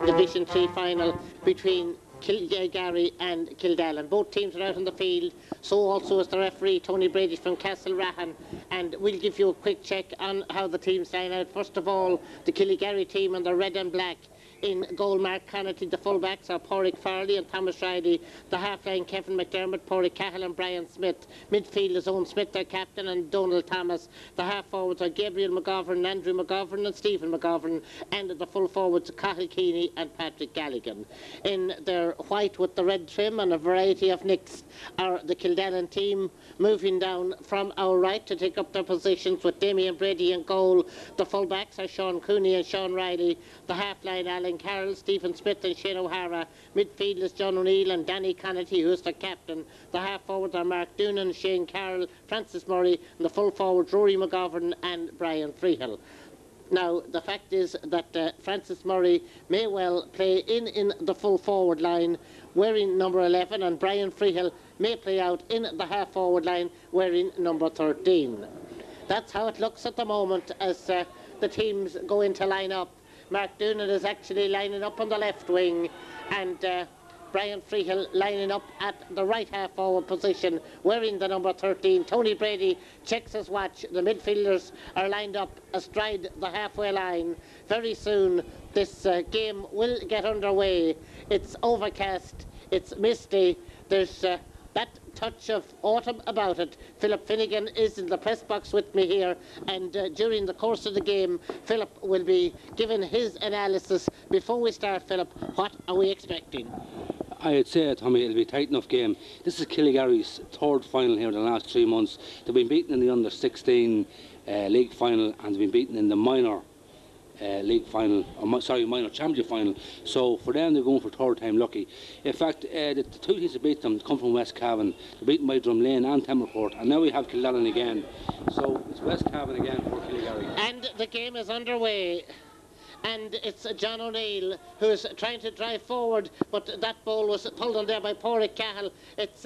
Division 3 final between Killlygarry and Kildallan. Both teams are out on the field, so also is the referee Tony Brady from Castlerahan, and we'll give you a quick check on how the teams line out. First of all, the Killlygarry team in the red and black. In goal, Mark Connaughty. The fullbacks are Pádraig Farley and Thomas Riley. The half-line, Kevin McDermott, Pádraig Cahill and Brian Smith. Midfield is Owen Smith, their captain, and Donald Thomas. The half-forwards are Gabriel McGovern, Andrew McGovern and Stephen McGovern. And the full forwards, Cahill Keeney and Patrick Galligan. In their white with the red trim and a variety of nicks are the Kildallan team, moving down from our right to take up their positions with Damien Brady in goal. The fullbacks are Sean Cooney and Sean Riley. The half-line, Alan Carroll, Stephen Smith and Shane O'Hara. Midfield is John O'Neill and Danny Connaughty, who is the captain. The half-forwards are Mark Doonan, Shane Carroll, Francis Murray, and the full forwards Rory McGovern and Brian Freehill. Now, the fact is that Francis Murray may well play in the full forward line wearing number 11, and Brian Freehill may play out in the half forward line wearing number 13. That's how it looks at the moment as the teams go into line up. Mark Doonan is actually lining up on the left wing, and Brian Freehill lining up at the right half forward position wearing the number 13. Tony Brady checks his watch. The midfielders are lined up astride the halfway line. Very soon this game will get underway. It's overcast, it's misty, there's that touch of autumn about it. Philip Finnegan is in the press box with me here, and during the course of the game Philip will be giving his analysis. Before we start, Philip, what are we expecting? I'd say, Tommy, it'll be a tight enough game. This is Killlygarry's third final here in the last 3 months. They've been beaten in the under-16 league final, and they've been beaten in the minor league final, minor championship final. So for them, they're going for third time lucky. In fact, the two teams that beat them come from West Cavan. They're beaten by Drumlane and Templeport, and now we have Kildallan again. So it's West Cavan again for Killlygarry. And the game is underway. And it's John O'Neill who's trying to drive forward, but that ball was pulled on there by Pádraig Cahill. It's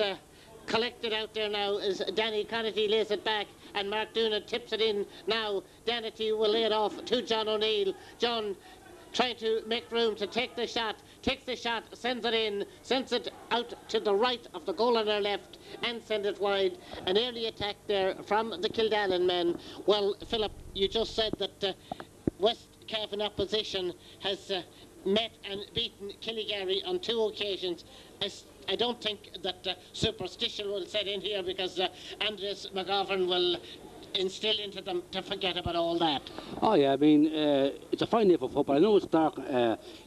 collected out there now as Danny Connaughty lays it back, and Mark Doonan tips it in now. Connaughty will lay it off to John O'Neill. John trying to make room to take the shot, takes the shot, sends it in, sends it out to the right of the goal on their left and send it wide. An early attack there from the Kildallan men. Well, Philip, you just said that West Cavan opposition has met and beaten Killlygarry on 2 occasions. I don't think that superstition will set in here, because Andres McGovern will instill into them to forget about all that. Oh yeah, I mean, it's a fine day for football. I know it's dark,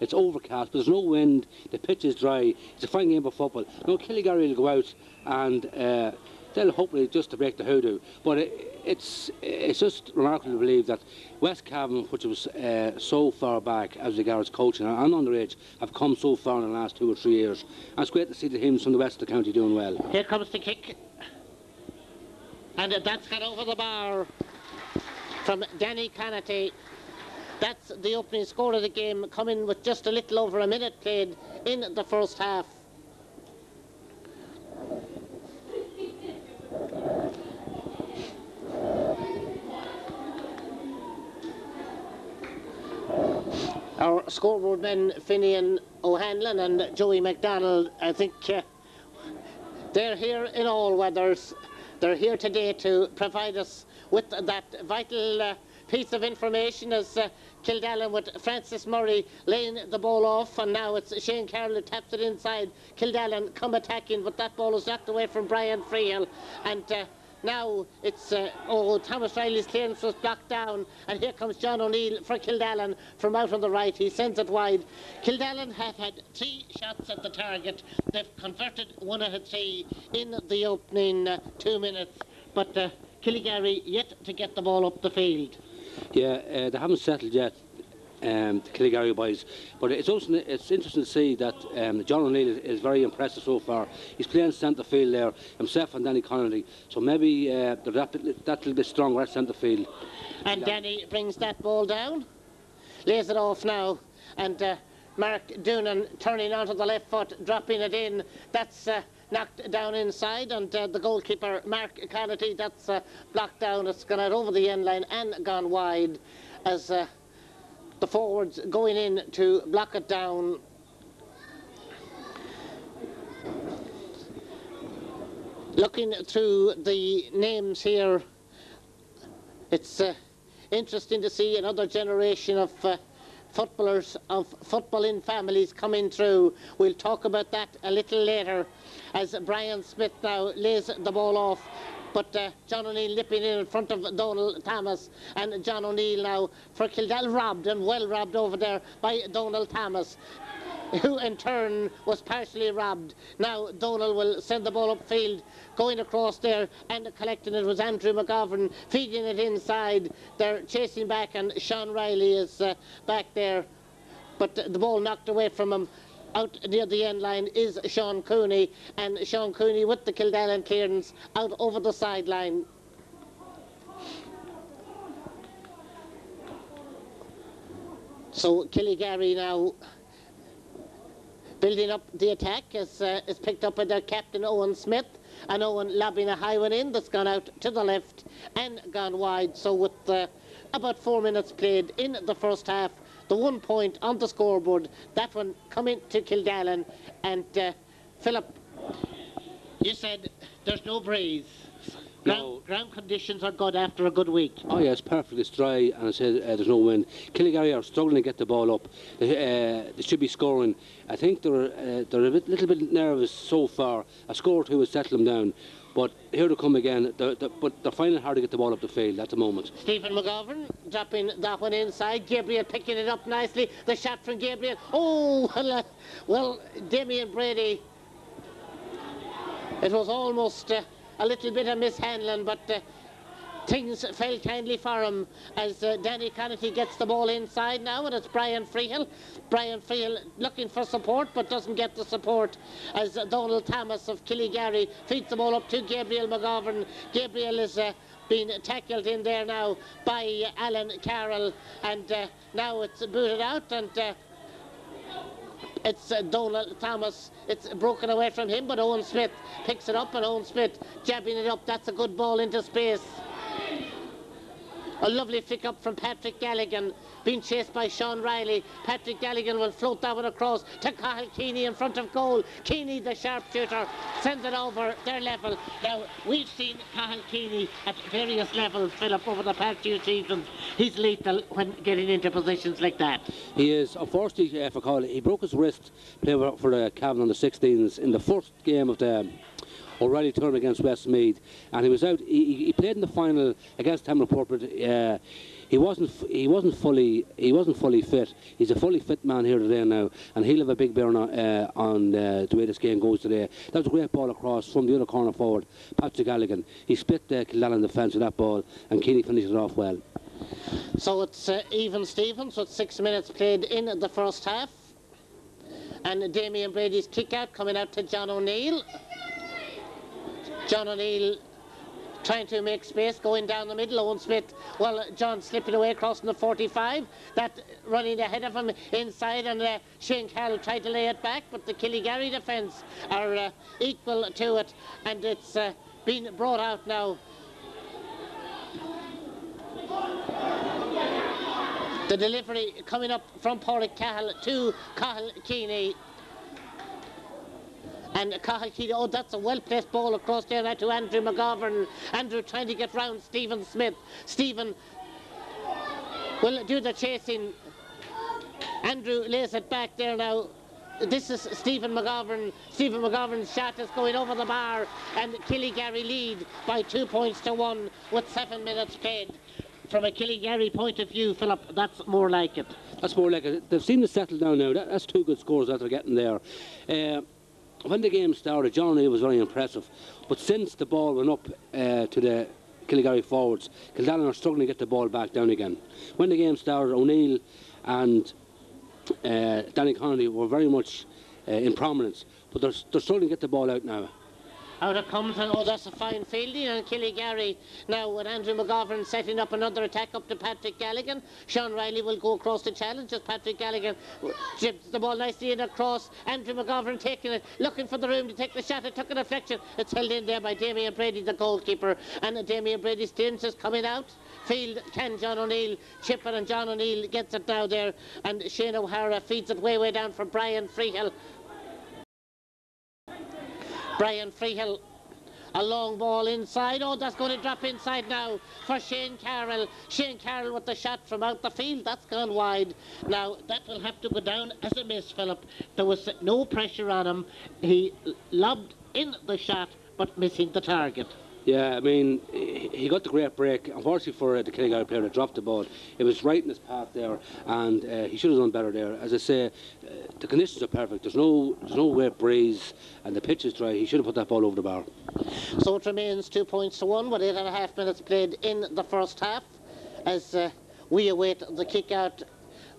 it's overcast, but there's no wind, the pitch is dry. It's a fine game for football. No, Killlygarry will go out and they'll hopefully just to break the hoodoo. But it's just remarkable to believe that West Cavan, which was so far back as regards coaching and underage, have come so far in the last 2 or 3 years. And it's great to see the teams from the west of the county doing well. Here comes the kick. And that's gone over the bar from Danny Connaughty. That's the opening score of the game, coming with just a little over a minute played in the first half. Our scoreboard men, Finian O'Hanlon and Joey MacDonald, I think they're here in all weathers. They're here today to provide us with that vital piece of information as Kildallan with Francis Murray laying the ball off, and now it's Shane Carroll who taps it inside. Kildallan come attacking, but that ball is knocked away from Brian Freehill, and now it's Thomas Riley's clearance was blocked down, and here comes John O'Neill for Kildallan from out on the right. He sends it wide. Kildallan have had 3 shots at the target. They've converted 1 out of 3 in the opening 2 minutes, but Killlygarry yet to get the ball up the field. Yeah, they haven't settled yet. the Killygary boys. But it's interesting to see that John O'Neill is very impressive so far. He's playing centre field there, himself and Danny Connolly. So maybe they're that little bit stronger at centre field. And Danny brings that ball down, lays it off now, and Mark Doonan turning onto the left foot, dropping it in. That's knocked down inside, and the goalkeeper, Mark Connolly, that's blocked down. It's gone out over the end line and gone wide as the forwards going in to block it down. Looking through the names here, it's interesting to see another generation of footballers, of footballing families coming through. We'll talk about that a little later as Brian Smith now lays the ball off. But John O'Neill nipping in front of Donald Thomas, and John O'Neill now for Kildallan, robbed and well robbed over there by Donald Thomas, who in turn was partially robbed. Now Donald will send the ball upfield, going across there and collecting it was Andrew McGovern, feeding it inside. They're chasing back and Sean Riley is back there, but the ball knocked away from him. Out near the end line is Sean Cooney, and Sean Cooney with the Kildallan clearance out over the sideline. So Killygary now building up the attack is picked up by their captain Owen Smith, and Owen lobbing a high one in that's gone out to the left and gone wide. So with about 4 minutes played in the first half, the 1 point on the scoreboard, that one coming to Kildallan. And Philip, you said there's no breeze. No. Ground conditions are good after a good week. Oh yeah, it's perfect. It's dry, and I said there's no wind. Killygary are struggling to get the ball up. They should be scoring. I think they're a little bit nervous so far. A score or two will settle them down. But here to come again, but they're finding it hard to get the ball up the field at the moment. Stephen McGovern dropping that one inside. Gabriel picking it up nicely. The shot from Gabriel. Oh, well, Damien Brady. It was almost a little bit of mishandling, but things fell kindly for him as Danny Connolly gets the ball inside now, and it's Brian Freehill. Brian Freehill looking for support but doesn't get the support as Donald Thomas of Killygary feeds the ball up to Gabriel McGovern. Gabriel is being tackled in there now by Alan Carroll, and now it's booted out, and it's Donald Thomas. It's broken away from him, but Owen Smith picks it up, and Owen Smith jabbing it up. That's a good ball into space. A lovely flick up from Patrick Galligan, being chased by Sean Riley. Patrick Galligan will float that one across to Cathal Keeney in front of goal. Keeney, the sharpshooter, sends it over their level. Now, we've seen Cathal Keeney at various levels, Philip, over the past few seasons. He's lethal when getting into positions like that. He is. Unfortunately for Cathal, he broke his wrist playing for the Cavan on the 16s in the first game of the O'Reilly tournament against Westmeath, and he was out. He played in the final against Tamil Portrait. He wasn't fully fit. He's a fully fit man here today now, and he'll have a big bearing on the way this game goes today. That was a great ball across from the other corner forward, Patrick Galligan. He split the Kildallan defence with that ball, and Keeney finished it off well. So it's even Stevens with 6 minutes played in the first half, and Damien Brady's kick out coming out to John O'Neill. John O'Neill trying to make space, going down the middle. Owen Smith, well, John slipping away, crossing the 45. That running ahead of him inside, and Shane Carroll tried to lay it back, but the Killygary defence are equal to it, and it's been brought out now. The delivery coming up from Pádraig Cahill to Cathal Keeney. And Cathal Keeney, oh, that's a well-placed ball across there now to Andrew McGovern. Andrew trying to get round Stephen Smith. Stephen will do the chasing. Andrew lays it back there now. This is Stephen McGovern. Stephen McGovern's shot is going over the bar, and Killygary lead by 2 points to 1 with 7 minutes played. From a Killygary point of view, Philip, that's more like it. That's more like it. They've seen to settle down now. That's 2 good scores that they're getting there. When the game started, John O'Neill was very impressive, but since the ball went up to the Killygary forwards, Kildallan are struggling to get the ball back down again. When the game started, O'Neill and Danny Connolly were very much in prominence, but they're starting to get the ball out now. Out it comes, and oh, that's a fine fielding, and Killlygarry now with Andrew McGovern setting up another attack up to Patrick Galligan. Sean Riley will go across the challenge as Patrick Galligan chips the ball nicely in across. Andrew McGovern taking it, looking for the room to take the shot. It took a deflection. It's held in there by Damien Brady, the goalkeeper, and Damien Brady's stance is coming out. Field can John O'Neill chip it, and John O'Neill gets it now there, and Shane O'Hara feeds it way down for Brian Freehill. Brian Freehill, a long ball inside. Oh, that's going to drop inside now for Shane Carroll. Shane Carroll with the shot from out the field. That's gone wide. Now, that will have to go down as a miss, Philip. There was no pressure on him. He lobbed in the shot, but missing the target. Yeah, I mean, he got the great break. Unfortunately for the Killlygarry player that dropped the ball, it was right in his path there, and he should have done better there. As I say, the conditions are perfect. There's no wet breeze, and the pitch is dry. He should have put that ball over the bar. So it remains 2 points to 1 with 8.5 minutes played in the first half, as we await the kick out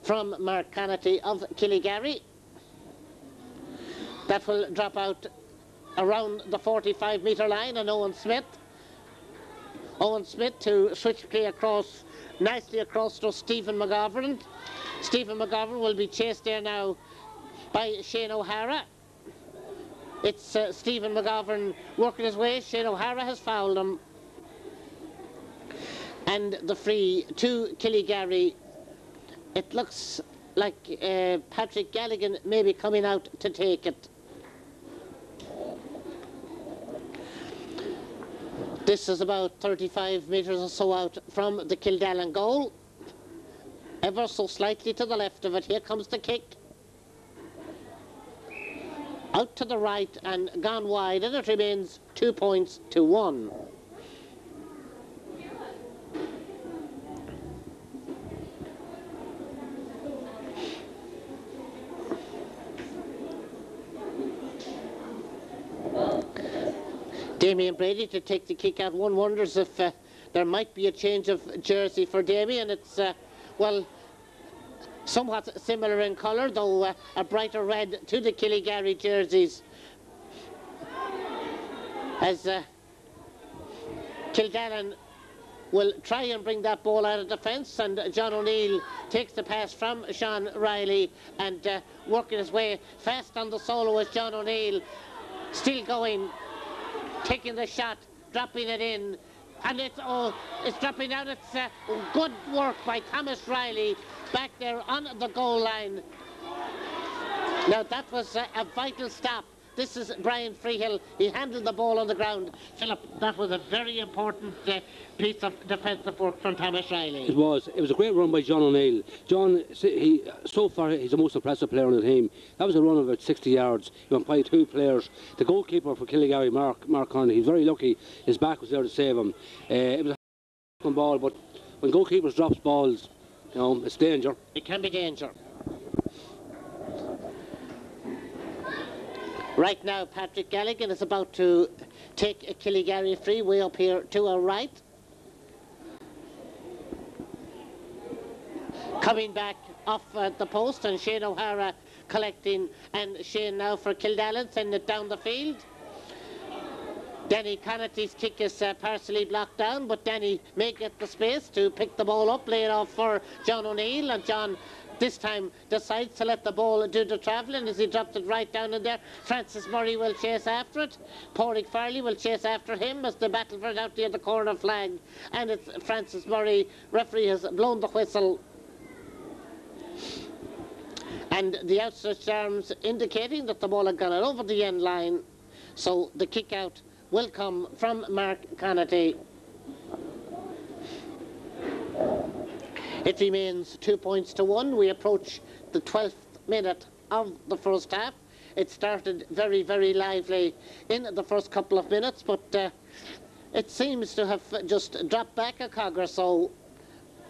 from Mark Connaughty of Killlygarry. That will drop out around the 45-metre line, and Owen Smith to switch play across, nicely across to Stephen McGovern. Stephen McGovern will be chased there now by Shane O'Hara. It's Stephen McGovern working his way. Shane O'Hara has fouled him, and the free to Killlygarry. It looks like Patrick Galligan may be coming out to take it. This is about 35 metres or so out from the Kildallan goal. Ever so slightly to the left of it. Here comes the kick. Out to the right and gone wide, and it remains 2 points to 1. Damien Brady to take the kick out. One wonders if there might be a change of jersey for Damien. It's, well, somewhat similar in colour, though a brighter red to the Killlygarry jerseys. As Kildallan will try and bring that ball out of defence, and John O'Neill takes the pass from Sean Riley, and working his way fast on the solo is John O'Neill, still going, taking the shot, dropping it in, and it's dropping out. It's good work by Thomas Riley back there on the goal line. Now that was a vital stop. This is Brian Freehill. He handled the ball on the ground. Philip, that was a very important piece of defensive work from Thomas Riley. It was a great run by John O'Neill. John, so far, he's the most impressive player on the team. That was a run of about 60 yards. He went by 2 players. The goalkeeper for Killygary, Mark Connolly, he's very lucky. His back was there to save him. It was a ball, but when goalkeepers drops balls, you know, it's danger. It can be danger. Right now, Patrick Galligan is about to take a Killygary free way up here to our right. Coming back off the post, and Shane O'Hara collecting, and Shane now for Kildallan, sending it down the field. Danny Connaughty's kick is partially blocked down, but Danny may get the space to pick the ball up, lay it off for John O'Neill, and John this time decides to let the ball do the travelling as he drops it right down in there. Francis Murray will chase after it. Pádraig Farley will chase after him as the battle for it out near the corner flag. And it's Francis Murray. Referee has blown the whistle. And the outstretched arms indicating that the ball had gone over the end line. So the kick out will come from Mark Connaughty. It remains 2 points to 1. We approach the 12th minute of the first half. It started very, very lively in the first couple of minutes, but it seems to have just dropped back a cog or so.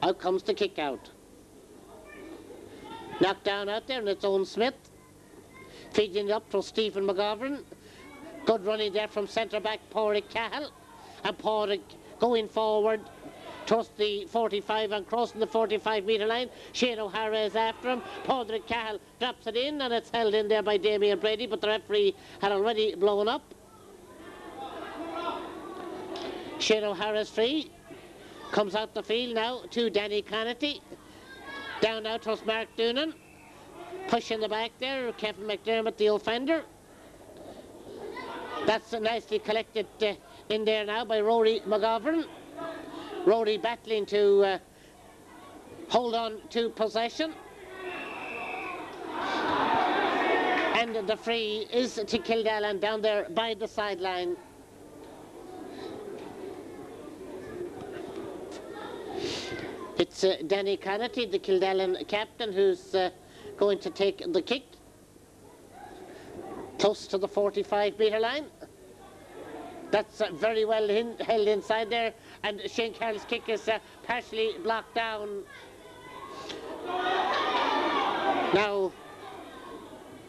Out comes the kick out. Knocked down out there, and it's Owen Smith. Feeding it up to Stephen McGovern. Good running there from centre back Pádraig Cahill. And Pádraig going forward. towards the 45 and crossing the 45-metre line. Shane O'Hara is after him. Padraig Cahill drops it in, and it's held in there by Damien Brady, but the referee had already blown up. Shane O'Hara's free. Comes out the field now to Danny Connaughton. Down now towards Mark Doonan. Push in the back there, Kevin McDermott, the offender. That's nicely collected in there now by Rory McGovern. Rory battling to hold on to possession. And the free is to Kildallan down there by the sideline. It's Danny Connaughton, the Kildallan captain, who's going to take the kick close to the 45-metre line. That's very well held inside there, and Shane Carroll's kick is partially blocked down. Now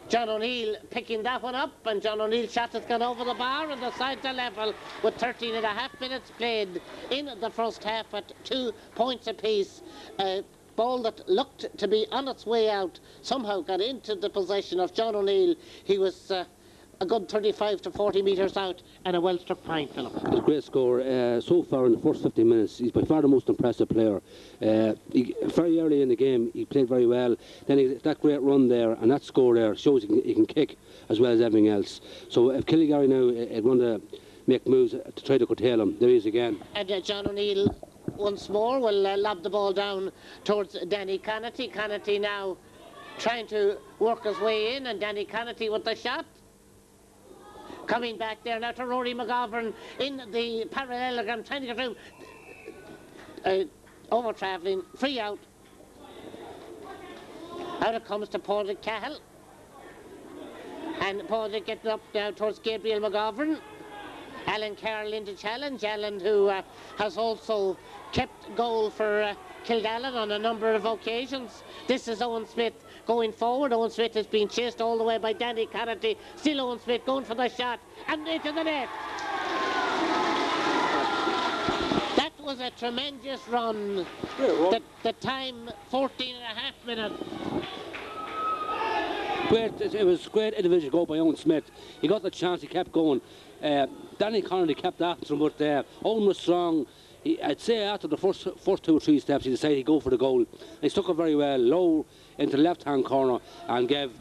John O'Neill picking that one up, and John O'Neill's shot has gone over the bar, and the sides are level with 13.5 minutes played in the first half at 2 points apiece. A ball that looked to be on its way out somehow got into the possession of John O'Neill. He was a good 35 to 40 metres out, and a well-struck pint, Philip. It's a great score so far in the first 50 minutes. He's by far the most impressive player. Very early in the game, he played very well. Then that great run there and that score there shows he can kick as well as everything else. So if Killlygarry now want to make moves to try to curtail him, there he is again. And John O'Neill once more will lob the ball down towards Danny Connaughton. Connaughton now trying to work his way in, and Danny Connaughton with the shot. Coming back there now to Rory McGovern in the parallelogram, trying to get through. Over travelling, free out. Out it comes to Padraig Cahill. And Padraig getting up now towards Gabriel McGovern. Alan Carroll into challenge. Alan, who has also kept goal for Kildallan on a number of occasions. This is Owen Smith going forward. Owen Smith has been chased all the way by Danny Connaughton. Still Owen Smith going for the shot and into the net. That was a tremendous run. The time 14.5 minutes. It was a great individual goal by Owen Smith. He got the chance, he kept going. Danny Connaughton kept after him, but Owen was strong. I'd say after the first 2 or 3 steps, he decided he'd go for the goal. He stuck it very well, low into the left-hand corner, and gave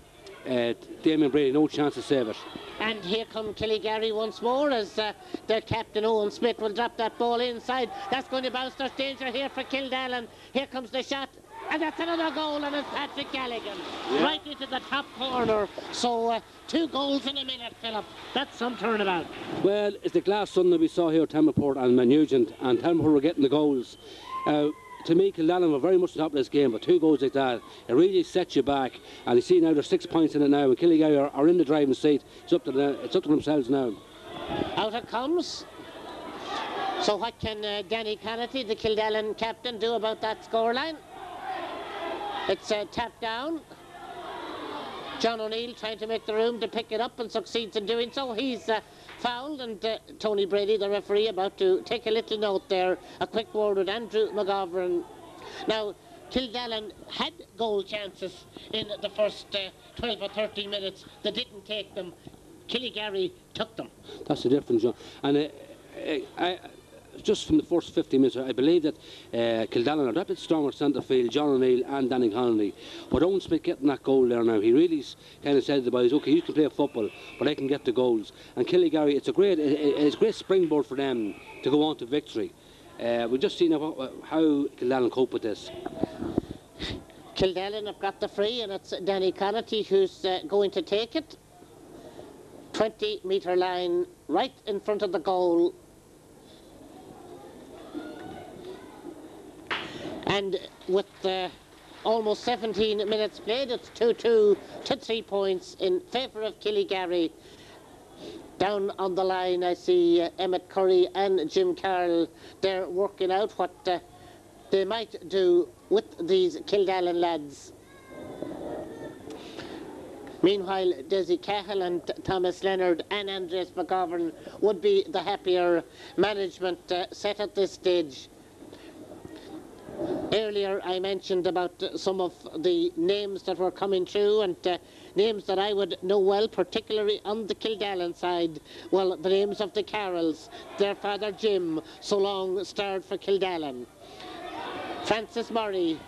Damien Brady no chance to save it. And here come Killlygarry once more as their captain Owen Smith will drop that ball inside. That's going to bounce. There's danger here for Kildallan. Here comes the shot. And that's another goal, and it's Patrick Galligan. Yeah. Right into the top corner. So 2 goals in a minute, Philip. That's some turnabout. Well, it's the glass sun that we saw here at Templeport and Nugent, and Templeport were getting the goals. To me, Kildallan were very much on top of this game, but 2 goals like that, it really sets you back. And you see now there's 6 points in it now, and Killlygarry are in the driving seat. It's up to themselves now. Out it comes. So what can Danny Connaughton, the Kildallan captain, do about that scoreline? It's tapped down. John O'Neill trying to make the room to pick it up and succeeds in doing so. He's fouled, and Tony Brady, the referee, about to take a little note there. A quick word with Andrew McGovern. Now, Kildallan had goal chances in the first 12 or 13 minutes. They didn't take them. Killlygarry took them. That's the difference, John. And just from the first 50 minutes, I believe that Kildallan are a bit stronger centre field, John O'Neill and Danny Connaughton. But Owen Smith getting that goal there now, he really kind of said to the boys, okay, you can play football, but I can get the goals. And Killlygarry, it's a great springboard for them to go on to victory. We've just seen how Kildallan cope with this. Kildallan have got the free, and it's Danny Connaughton who's going to take it. 20-metre line right in front of the goal. And with almost 17 minutes played, it's 2-2 to 3 points in favour of Killlygarry. Down on the line, I see Emmett Curry and Jim Carroll. They're working out what they might do with these Kildallan lads. Meanwhile, Desi Cahill and Thomas Leonard and Andres McGovern would be the happier management set at this stage. Earlier I mentioned about some of the names that were coming through, and names that I would know well, particularly on the Kildallan side. Well, the names of the Carrolls, their father Jim, so long starred for Kildallan. Francis Murray,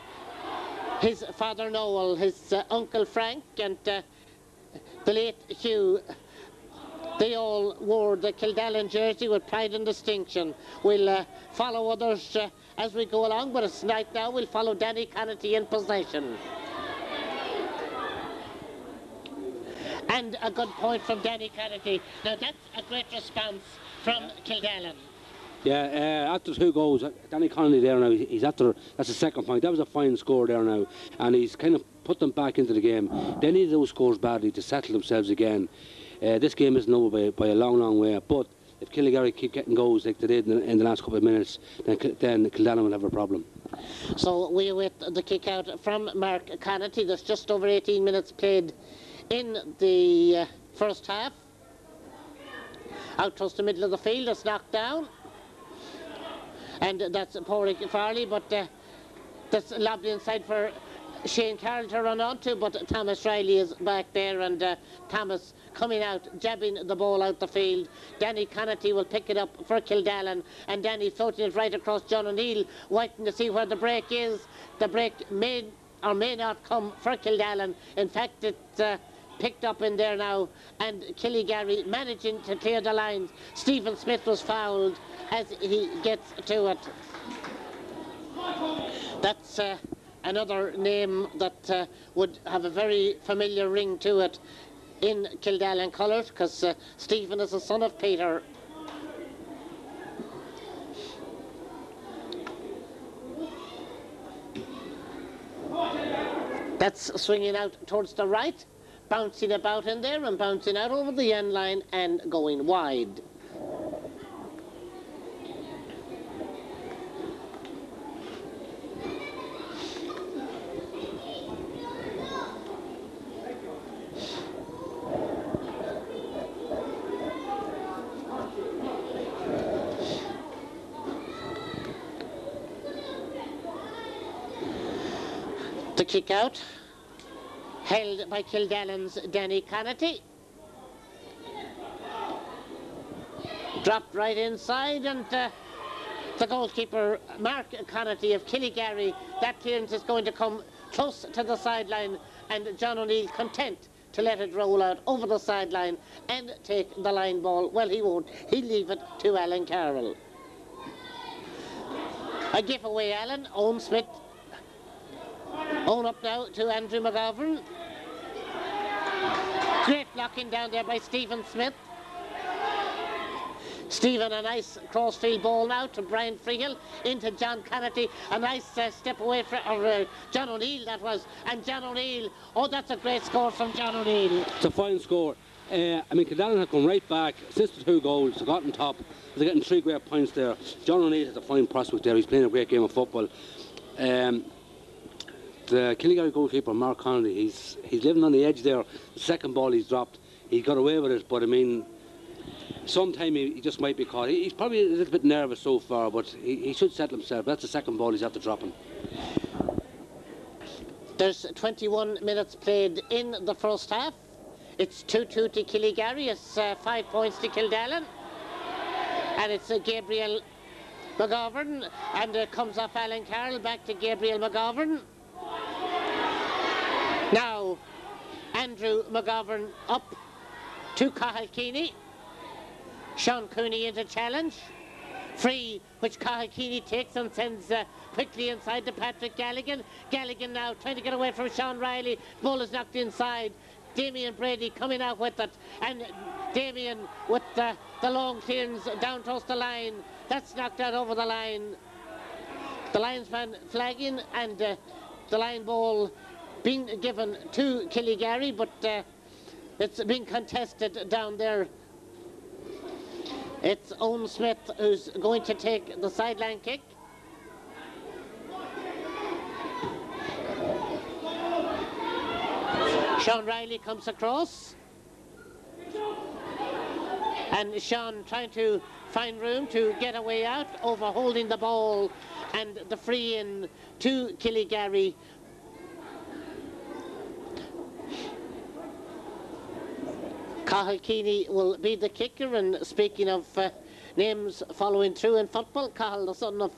his father Noel, his uncle Frank, and the late Hugh. They all wore the Kildallan jersey with pride and distinction. We'll follow others as we go along, but it's night now. We'll follow Danny Connaughty in possession. And a good point from Danny Connaughty. Now that's a great response from Kildallan. Yeah, after 2 goals, Danny Connolly there now, he's after, that's the second point. That was a fine score there now, and he's kind of put them back into the game. They needed those scores badly to settle themselves again. This game isn't over by a long, long way, but if Killygary keep getting goals like they did in the last couple of minutes, then Kildallan will have a problem. So we await the kick out from Mark Connaughty. There's just over 18 minutes played in the first half. Out towards the middle of the field, it's knocked down. And that's Pádraig Farley, but that's lobbed inside for Shane Carroll to run onto, but Thomas Riley is back there, and Thomas coming out, jabbing the ball out the field. Danny Connaughty will pick it up for Kildallan, and Danny floating it right across John O'Neill, waiting to see where the break is. The break may or may not come for Kildallan. In fact, it's picked up in there now, and Killygary managing to clear the lines. Stephen Smith was fouled as he gets to it. That's another name that would have a very familiar ring to it in Kildallan colours, because Stephen is the son of Peter. That's swinging out towards the right, bouncing about in there and bouncing out over the end line and going wide. The kick out, held by Kildallan's Danny Connaughty. Dropped right inside, and the goalkeeper, Mark Connaughty of Killygary, that clearance is going to come close to the sideline, and John O'Neill content to let it roll out over the sideline and take the line ball. Well, he won't. He'll leave it to Alan Carroll. A giveaway, Alan. Owen Smith. Own up now to Andrew McGovern. Great blocking down there by Stephen Smith. Stephen, a nice crossfield ball now to Brian Freehill, into John Connaughty. A nice step away from John O'Neill, that was. And John O'Neill, oh, that's a great score from John O'Neill. It's a fine score. I mean, Kildallan have come right back, since the 2 goals, they got on top. They're getting 3 great points there. John O'Neill has a fine prospect there. He's playing a great game of football. The Killygary goalkeeper, Mark Connolly, he's living on the edge there. The second ball he's dropped, he got away with it, but I mean, sometime he just might be caught. He's probably a little bit nervous so far, but he should settle himself. That's the second ball he's after dropping. There's 21 minutes played in the first half. It's 2-2 to Killygary. It's 5 points to Kildallan. And it's Gabriel McGovern, and it comes off Alan Carroll, back to Gabriel McGovern. Now, Andrew McGovern up to Cathal Keeney. Sean Cooney into challenge. Free, which Cathal Keeney takes and sends quickly inside to Patrick Galligan. Galligan now trying to get away from Sean Riley. Ball is knocked inside. Damien Brady coming out with it. And Damien with the long clearance down towards the line. That's knocked out over the line. The linesman flagging, and the line ball being given to Killygary, but it's being contested down there. It's Owen Smith who's going to take the sideline kick. Sean Riley comes across. And Sean trying to find room to get a way out, over holding the ball, and the free in to Killygary. Cathal Keeney will be the kicker, and speaking of names following through in football, Cathal, the son of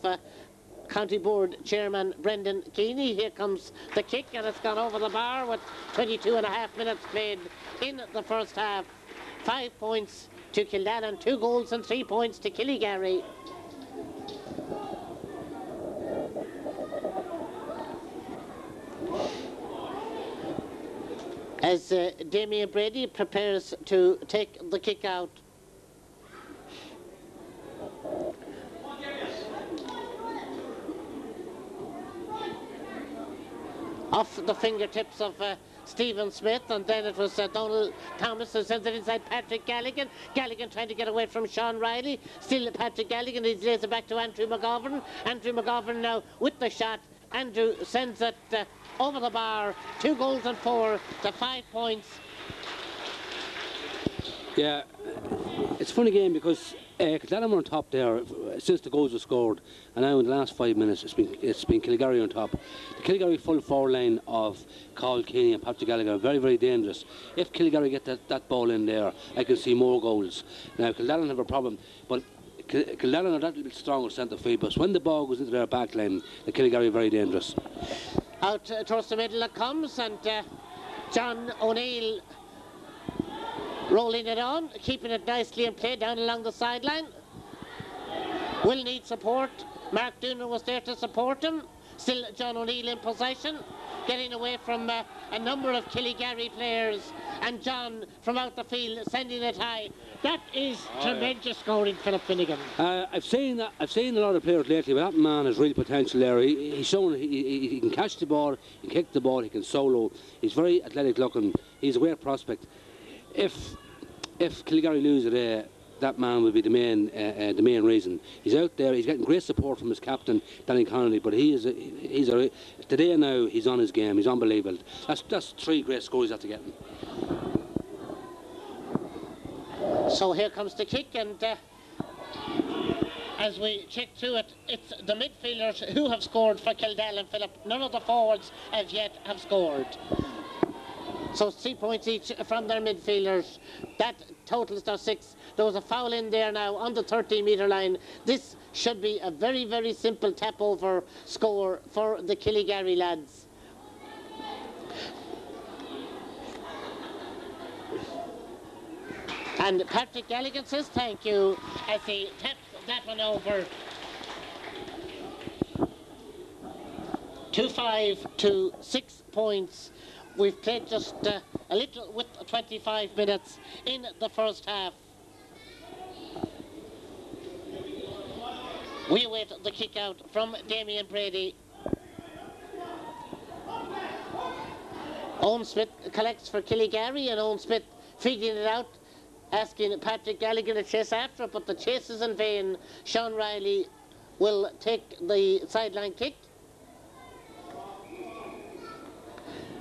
County Board Chairman Brendan Keeney. Here comes the kick, and it's gone over the bar with 22.5 minutes played in the first half. 5 points to Kildallan, 2 goals and 3 points to Killygary. As Damien Brady prepares to take the kick out. Off the fingertips of Stephen Smith, and then it was Donald Thomas who sends it inside Patrick Galligan. Galligan trying to get away from Sean Riley. Still Patrick Galligan, he lays it back to Andrew McGovern. Andrew McGovern now with the shot. Andrew sends it over the bar. 2 goals and 4 to 5 points. Yeah, it's a funny game because Kildallan were on top there since the goals were scored, and now in the last 5 minutes it's been Killygary on top. The Killygary full forward line of Cathal Keeney and Patrick Gallagher are very, very dangerous. If Killygary get that ball in there, I can see more goals. Now Kildallan have a problem, but Kildallan are that little stronger centre field, but when the ball goes into their back line, the Killygary are very dangerous. Out towards the middle it comes, and John O'Neill rolling it on, keeping it nicely in play down along the sideline. Will need support. Mark Doonan was there to support him. Still John O'Neill in possession, getting away from a number of Killygary players, and John from out the field sending it high. That is tremendous scoring, Philip Finnegan. I've seen a lot of players lately, but that man has real potential there. He's shown he can catch the ball, he can kick the ball, he can solo. He's very athletic looking. He's a great prospect. If Killygary lose it, that man will be the main reason. He's out there. He's getting great support from his captain, Danny Connolly. But today now he's on his game. He's unbelievable. That's 3 great scores after getting. So here comes the kick, and as we check through it, it's the midfielders who have scored for Kildallan, Philip. None of the forwards as yet have scored. So 3 points each from their midfielders. That totals to 6. There was a foul in there now on the 30-metre line. This should be a very, very simple tap-over score for the Killygary lads. And Patrick Galligan says thank you as he taps that one over. 2-5 to 6 points. We've played just a little with 25 minutes in the first half. We await the kick out from Damien Brady. Owen Smith collects for Killygary, and Owen Smith feeding it out, asking Patrick Gallagher to chase after it, but the chase is in vain. Sean Riley will take the sideline kick.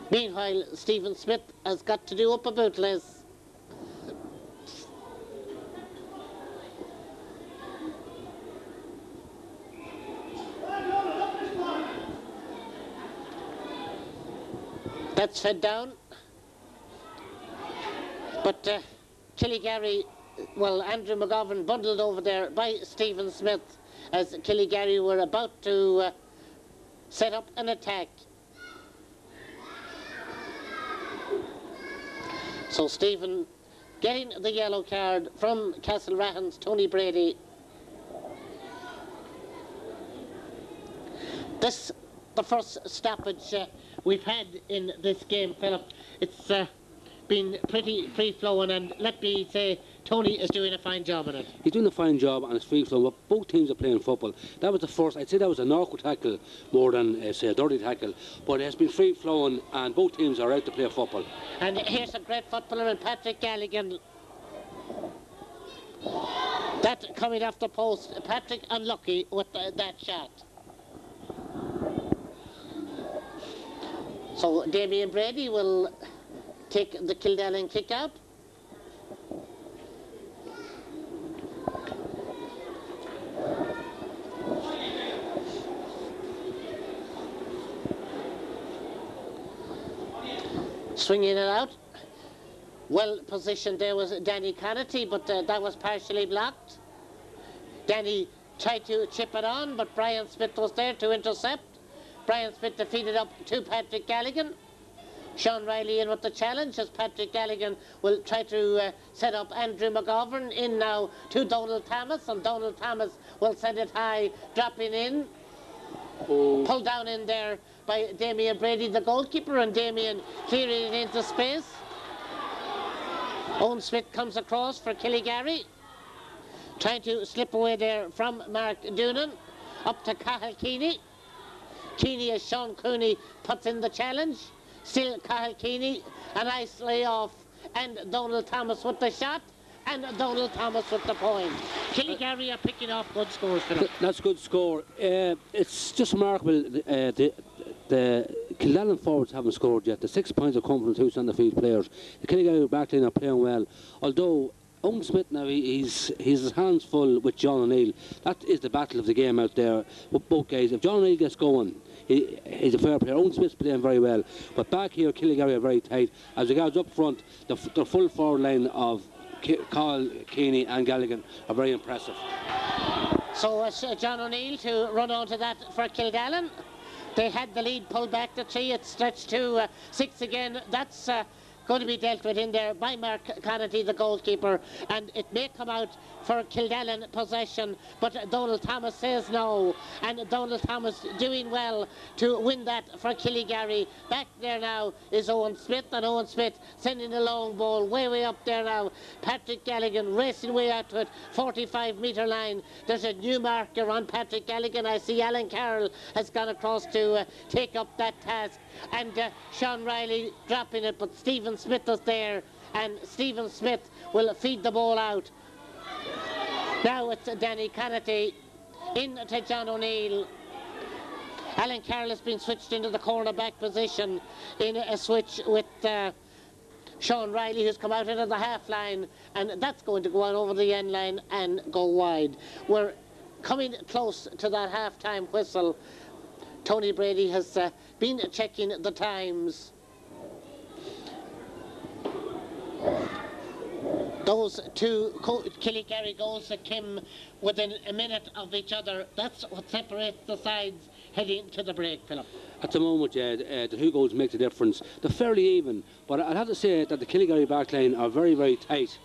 Meanwhile, Stephen Smith has got to do up a bootless. That's fed down. But Killygary, well, Andrew McGovern bundled over there by Stephen Smith as Killygary were about to set up an attack. So Stephen getting the yellow card from Castlerathan's Tony Brady. This the first stoppage we've had in this game, Philip. It's been pretty free-flowing, and let me say Tony is doing a fine job on it. He's doing a fine job, and it's free-flowing, but both teams are playing football. That was the first, I'd say that was an awkward tackle more than, say, a dirty tackle, but it has been free-flowing, and both teams are out to play football. And here's a great footballer in Patrick Galligan. That coming off the post, Patrick unlucky with that shot. So Damien Brady will take the Kildallan kick out. Swinging it out. Well positioned there was Danny Connaughton, but that was partially blocked. Danny tried to chip it on, but Brian Smith was there to intercept. Brian Smith defeated up to Patrick Galligan. Sean Riley in with the challenge as Patrick Galligan will try to set up Andrew McGovern in now to Donald Thomas, and Donald Thomas will send it high, dropping in. Pulled down in there by Damien Brady, the goalkeeper, and Damien clearing it into space. Owen Smith comes across for Killygary, trying to slip away there from Mark Doonan, up to Cathal Keeney. Keeney as Sean Cooney puts in the challenge. Still Cathal Keeney, a nice layoff, and Donald Thomas with the shot, and Donald Thomas with the point. Killygary are picking off good scores for them. That's a good score. It's just remarkable. The Kildallan forwards haven't scored yet. The 6 points have come from 2 centre field players. The Killygary backline are playing well. Although Owen Smith now, he's his hands full with John O'Neill. That is the battle of the game out there with both guys. If John O'Neill gets going, he's a fair player. Owen Smith's playing very well. But back here, Killygary are very tight. As regards up front, the full forward line of Carl Keeney and Galligan are very impressive. So it's John O'Neill to run onto that for Kildallan. They had the lead pulled back to 3. It's stretched to 6 again. That's going to be dealt with in there by Mark Connaughton, the goalkeeper, and it may come out for Kildallan possession, but Donald Thomas says no, and Donald Thomas doing well to win that for Killygary. Back there now is Owen Smith, and Owen Smith sending a long ball way up there now. Patrick Galligan racing way out to it, 45-metre line. There's a new marker on Patrick Galligan. I see Alan Carroll has gone across to take up that task, and Sean Riley dropping it, but Stephen Smith is there, and Stephen Smith will feed the ball out. Now it's Danny Connaughton in to John O'Neill. Alan Carroll has been switched into the cornerback position in a switch with Sean Riley, who's come out into the half line, and that's going to go on over the end line and go wide. We're coming close to that half-time whistle. Tony Brady has been checking the times. Those 2 Killygary goals that came within a minute of each other, that's what separates the sides heading to the break, Philip. At the moment, the 2 goals make the difference. They're fairly even, but I'd have to say that the Killygary backline are very tight,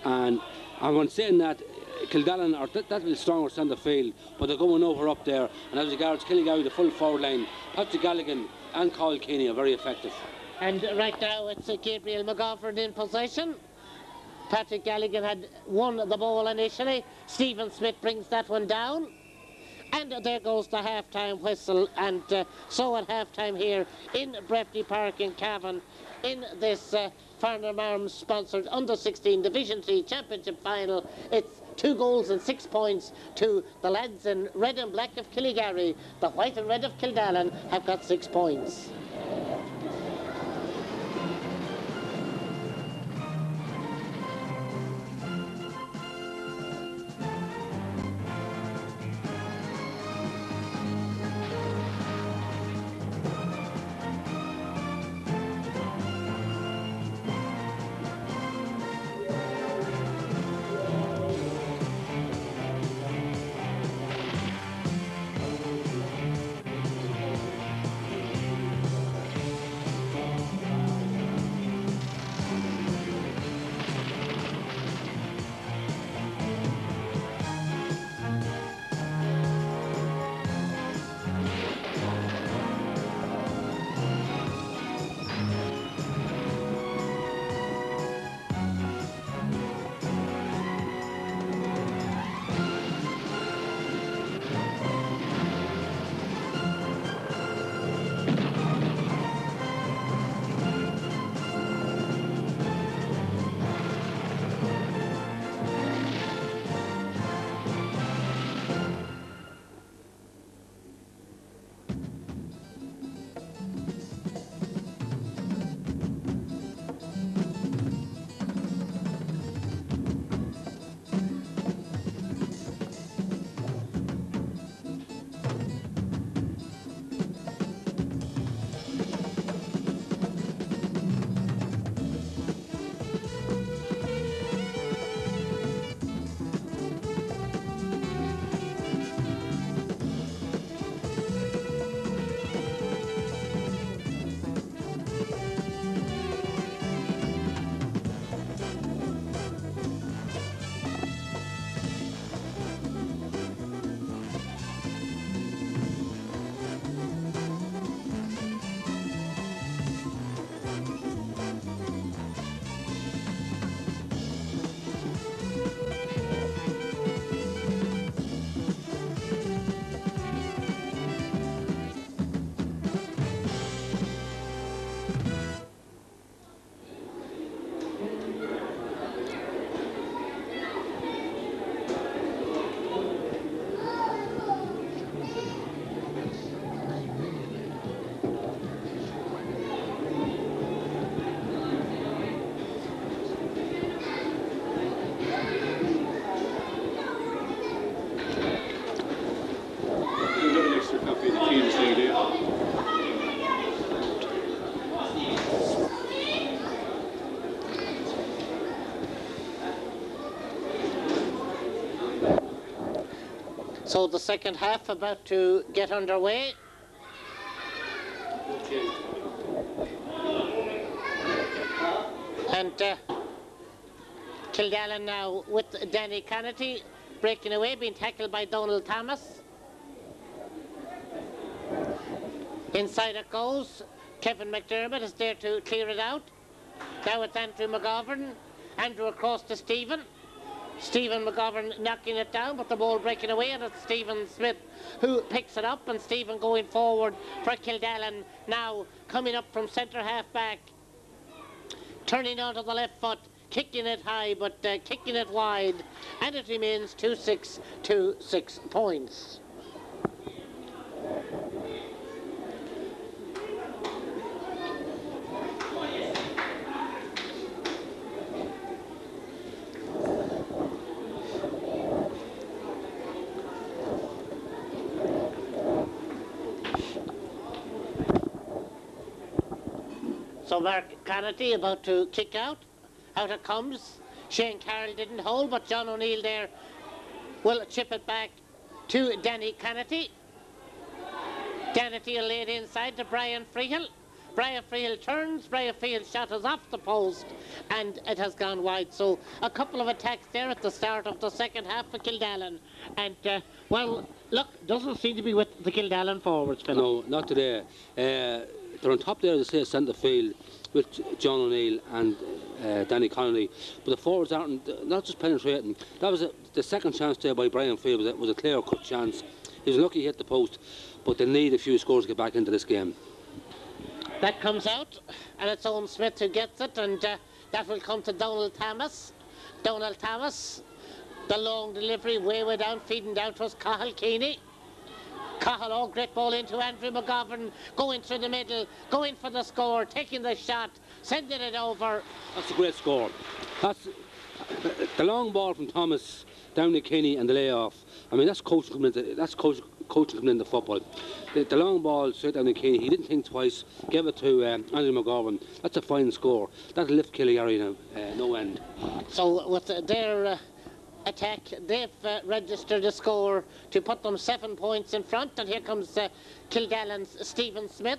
and when saying that, Kildallan are that little stronger centre field, but they're going over up there, and as regards Killygary, the full forward line, Patrick Galligan and Carl Keeney are very effective. And right now it's Gabriel McGovern in possession. Patrick Galligan had won the ball initially. Stephen Smith brings that one down. And there goes the half-time whistle. And so at half-time here in Breffney Park in Cavan, in this Farnham Arms sponsored under-16 Division 3 Championship final, it's 2 goals and 6 points to the lads in red and black of Killygary. The white and red of Kildallan have got 6 points. So the second half about to get underway. And Kildallan now with Danny Connolly breaking away, being tackled by Donald Thomas. Inside it goes. Kevin McDermott is there to clear it out. Now it's Andrew McGovern. Andrew across to Stephen. Stephen McGovern knocking it down, but the ball breaking away, and it's Stephen Smith who picks it up, and Stephen going forward for Kildallan. Now coming up from centre half back, turning onto the left foot, kicking it high, but kicking it wide, and it remains 2-6 to 6 points. So Mark Connolly about to kick out. Out it comes. Shane Carroll didn't hold, but John O'Neill there will chip it back to Danny Connolly. Connolly will lay it inside to Brian Freehill. Brian Freehill turns. Brian Freehill's shot is off the post, and it has gone wide. So a couple of attacks there at the start of the second half for Kildallan. And, well, look, doesn't seem to be with the Kildallan forwards, Philip. No, not today. They're on top there, they say, centre field with John O'Neill and Danny Connolly, but the forwards aren't not just penetrating. That was the second chance there by Brian Field was a clear-cut chance. He was lucky he hit the post, but they need a few scores to get back into this game. That comes out, and it's Owen Smith who gets it, and that will come to Donald Thomas. Donald Thomas, the long delivery way down, feeding down to us, Cathal Keeney. Cathal, oh, great ball into Andrew McGovern, going through the middle, going for the score, taking the shot, sending it over. That's a great score. That's the long ball from Thomas down to Kenny and the layoff. I mean, that's coaching coming into football. The long ball straight down to Kenny. He didn't think twice. Gave it to Andrew McGovern. That's a fine score. That'll lift Killygary now, no end. So with their attack, they've registered a score to put them 7 points in front, and here comes Kildallan's Stephen Smith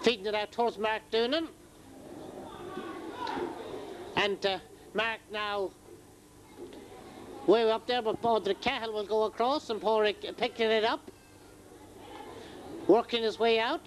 feeding it out towards Mark Doonan, and Mark now way up there, but Padraig Cahill will go across, and Padraig picking it up, working his way out.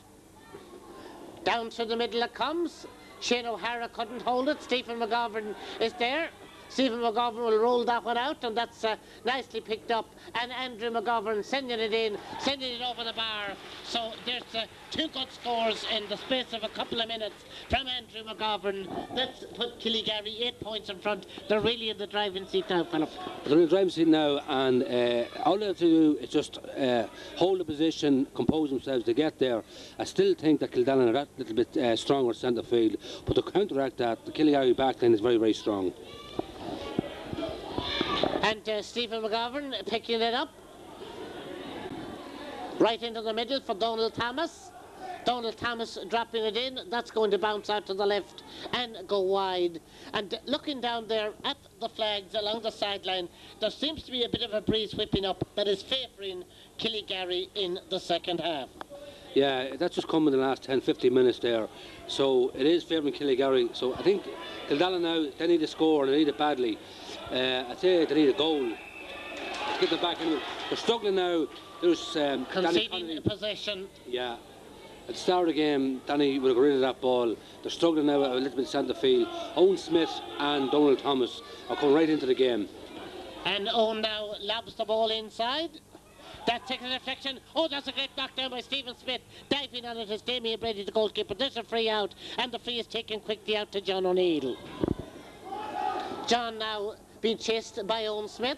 Down through the middle it comes. Shane O'Hara couldn't hold it. Stephen McGovern is there. Stephen McGovern will roll that one out, and that's nicely picked up. And Andrew McGovern sending it in, sending it over the bar. So there's 2 good scores in the space of a couple of minutes from Andrew McGovern. That's put Killygary 8 points in front. They're really in the driving seat now, Philip. They're in the driving seat now, and all they have to do is just hold the position, compose themselves to get there. I still think that Kildallan are that little bit stronger centre field, but to counteract that, the Killygary backline is very, very strong. And Stephen McGovern picking it up. Right into the middle for Donald Thomas. Donald Thomas dropping it in. That's going to bounce out to the left and go wide. And looking down there at the flags along the sideline, there seems to be a bit of a breeze whipping up that is favouring Killygary in the second half. Yeah, that's just come in the last 10-15 minutes there. So it is favouring Killygary. So I think Kildallan now, they need a score, they need it badly. I'd say they need a goal. Let's get them back in. They're struggling now. There's conceding possession. Yeah. At the start of the game, Danny would have got rid of that ball. They're struggling now a little bit centre field. Owen Smith and Donald Thomas are coming right into the game. And Owen now lobs the ball inside. That's taking a deflection. Oh, that's a great knockdown by Stephen Smith. Diving on it is Damien Brady, the goalkeeper. There's a free out, and the free is taken quickly out to John O'Neill. John now being chased by Owen Smith.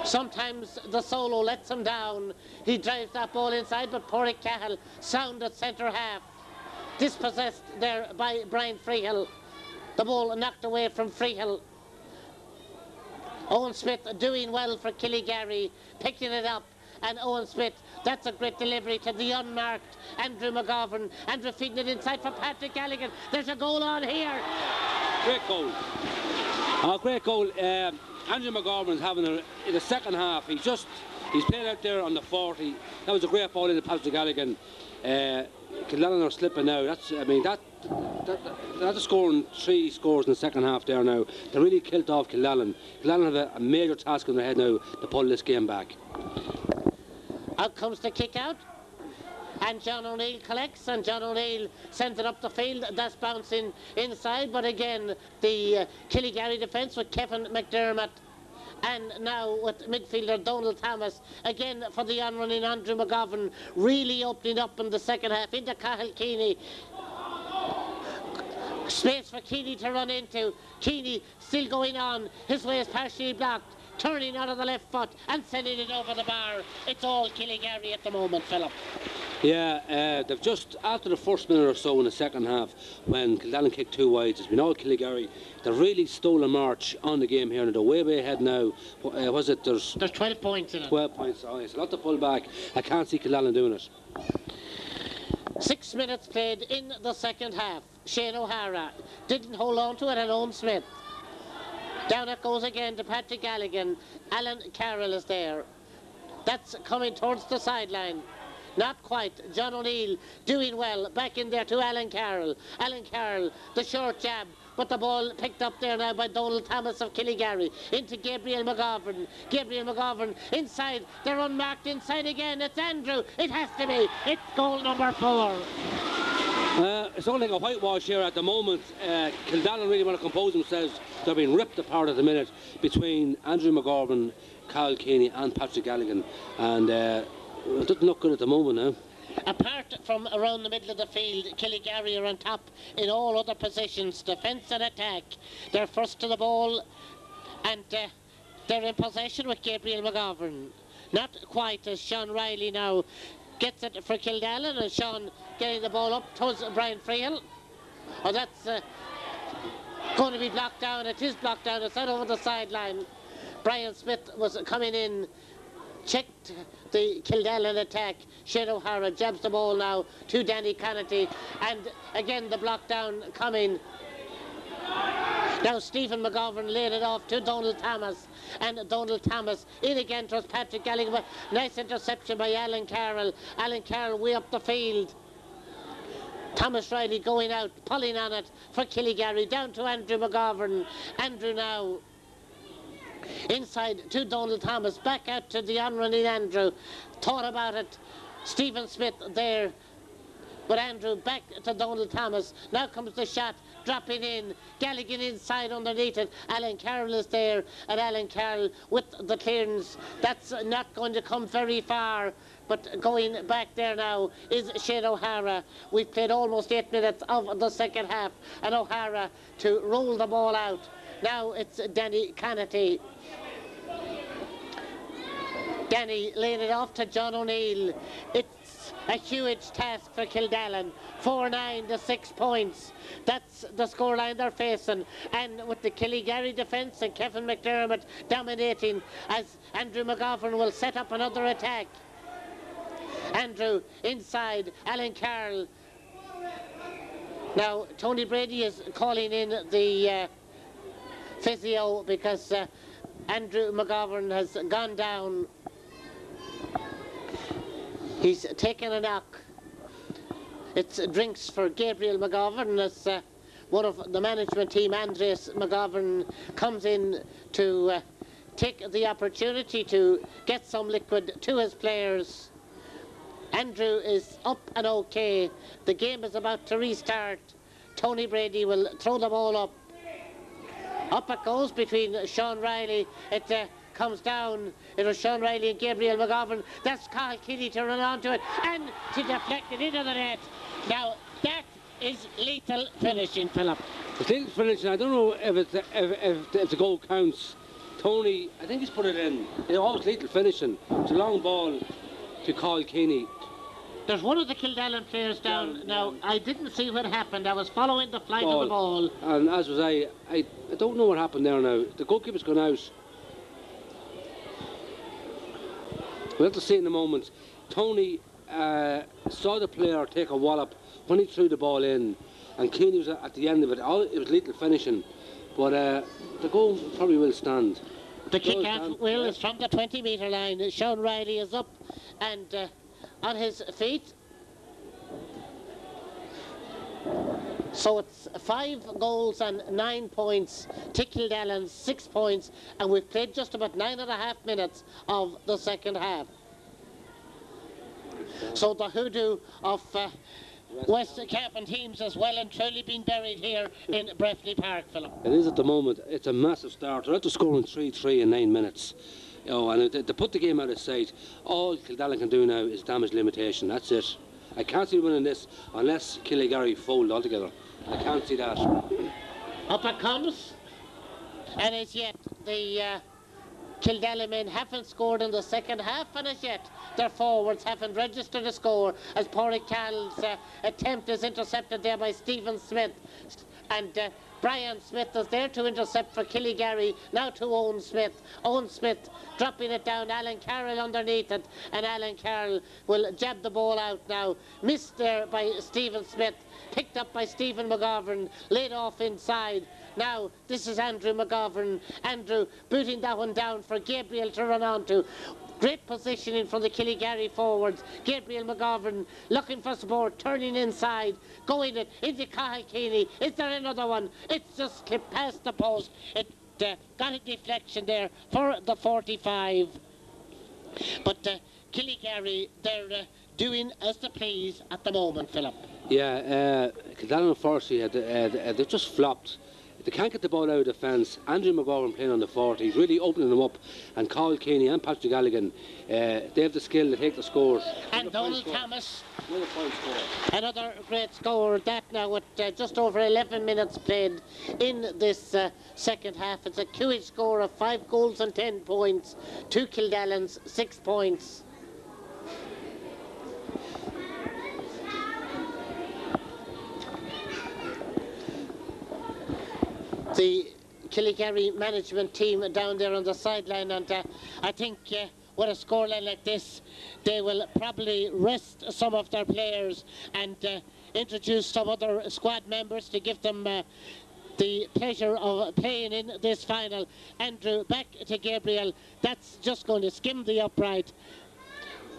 Sometimes the solo lets him down. He drives that ball inside, but Padraig Cahill sound at centre half. Dispossessed there by Brian Freehill. The ball knocked away from Freehill. Owen Smith doing well for Killygary, picking it up, and Owen Smith, that's a great delivery to the unmarked Andrew McGovern. Andrew feeding it inside for Patrick Galligan. There's a goal on here. Great goal. Oh, great goal. Andrew McGovern's having in the second half. He's played out there on the 40. That was a great ball into Patrick Galligan. Kildallan are slipping now. That's scoring 3 scores in the second half there now. They really killed off Kildallan. Kildallan have a major task on their head now to pull this game back. Out comes the kick out. And John O'Neill collects, and John O'Neill sends it up the field. That's bouncing inside, but again, the Killygary defence with Kevin McDermott. And now with midfielder Donald Thomas, again for the on-running Andrew McGovern, really opening up in the second half into Cathal Keeney. Space for Keeney to run into. Keeney still going on, his way is partially blocked. Turning out of the left foot and sending it over the bar. It's all Killygary at the moment, Philip. Yeah, they've just, after the first minute or so in the second half, when Kildallan kicked 2 wides, it's been all Killygary. They've really stole a march on the game here, and they're way ahead now. There's 12 points in it. 12 points, oh, it's a lot to pull back. I can't see Kildallan doing it. 6 minutes played in the second half. Shane O'Hara didn't hold on to it, and Owen Smith. Down it goes again to Patrick Galligan. Alan Carroll is there. That's coming towards the sideline. Not quite. John O'Neill doing well. Back in there to Alan Carroll. Alan Carroll, the short jab. But the ball picked up there now by Donald Thomas of Killygary. Into Gabriel McGovern. Gabriel McGovern inside. They're unmarked inside again. It's Andrew. It has to be. It's goal number 4. It's only like a whitewash here at the moment. Kildallan really want to compose themselves. They're being ripped apart at the minute between Andrew McGovern, Cathal Keeney and Patrick Galligan. And it doesn't look good at the moment now. Apart from around the middle of the field, Killygary are on top in all other positions, defence and attack. They're first to the ball, and they're in possession with Gabriel McGovern. Not quite, as Sean Riley now gets it for Kildallan, and Sean getting the ball up towards Brian Freehill. Oh, that's going to be blocked down. It is blocked down. It's out over the sideline. Brian Smith was coming in, checked the Kildallan attack. Shane O'Hara jabs the ball now to Danny Connaughty, and again the block down coming. Now Stephen McGovern laid it off to Donald Thomas, and Donald Thomas in again towards Patrick Galligan. Nice interception by Alan Carroll. Alan Carroll way up the field. Thomas Riley going out, pulling on it for Killygary, down to Andrew McGovern. Andrew now inside to Donald Thomas, back out to the on-running Andrew. Thought about it, Stephen Smith there, but Andrew back to Donald Thomas. Now comes the shot, dropping in, Galligan inside underneath it. Alan Carroll is there, and Alan Carroll with the clearance. That's not going to come very far, but going back there now is Shane O'Hara. We've played almost 8 minutes of the second half, and O'Hara to roll the ball out. Now it's Danny Connaughty. Danny laying it off to John O'Neill. It's a huge task for Kildallan. 4-9 to 6 points. That's the scoreline they're facing. And with the Killygary defence and Kevin McDermott dominating, as Andrew McGovern will set up another attack. Andrew inside, Alan Carroll. Now Tony Brady is calling in the physio because Andrew McGovern has gone down. He's taken a knock. It's drinks for Gabriel McGovern as one of the management team, Andreas McGovern, comes in to take the opportunity to get some liquid to his players. Andrew is up and okay. The game is about to restart. Tony Brady will throw the ball up. Up it goes between Sean Riley. It comes down. It was Sean Riley and Gabriel McGovern. That's Cathal Keeney to run onto it and to deflect it into the net. Now that is lethal finishing, Philip. It's lethal finishing. I don't know if the goal counts. Tony, I think he's put it in. It's always lethal finishing. It's a long ball to Cathal Keeney. There's one of the Kildallan players down now. I didn't see what happened. I was following the flight of the ball. And as was I don't know what happened there now. The goalkeeper's gone out. We'll have to see in a moment. Tony saw the player take a wallop when he threw the ball in, and Keeney was at the end of it. It was lethal finishing, but the goal probably will stand. The kick-out will is from the 20-metre line. Sean Riley is up and on his feet. So it's 5 goals and 9 points to Kildallan, 6 points, and we've played just about 9.5 minutes of the second half. So the hoodoo of West Cavan teams has well and truly been buried here in Breffni Park, Philip. It is at the moment. It's a massive start. They're out to scoring 3-3 in 9 minutes. You know, and to put the game out of sight, all Kildallan can do now is damage limitation. That's it. I can't see winning this unless Killlygarry fold altogether. I can't see that. Up it comes, and as yet the Kildallan men haven't scored in the second half, and as yet their forwards haven't registered a score, as Pádraig Cahill's attempt is intercepted there by Stephen Smith, and Brian Smith is there to intercept for Killygary, now to Owen Smith. Owen Smith dropping it down, Alan Carroll underneath it, and Alan Carroll will jab the ball out now. Missed there by Stephen Smith, picked up by Stephen McGovern, laid off inside. Now this is Andrew McGovern. Andrew booting that one down for Gabriel to run onto. Great positioning from the Killygary forwards. Gabriel McGovern looking for support, turning inside, going it into Cathal Keeney. Is there another one? It's just clipped past the post. It got a deflection there for the 45. But Killygary, they're doing as they please at the moment, Philip. Yeah, Kildallan unfortunately they've just flopped. They can't get the ball out of defence. Andrew McGovern playing on the 40, he's really opening them up. And Cathal Keeney and Patrick Galligan, they have the skill to take the scores. And Donald Thomas, another great score. That now with just over 11 minutes played in this second half. It's a Kewich score of 5 goals and 10 points. To Kildallan's 6 points. The Killygary management team down there on the sideline, and I think with a scoreline like this they will probably rest some of their players and introduce some other squad members to give them the pleasure of playing in this final. Andrew, back to Gabriel. That's just going to skim the upright.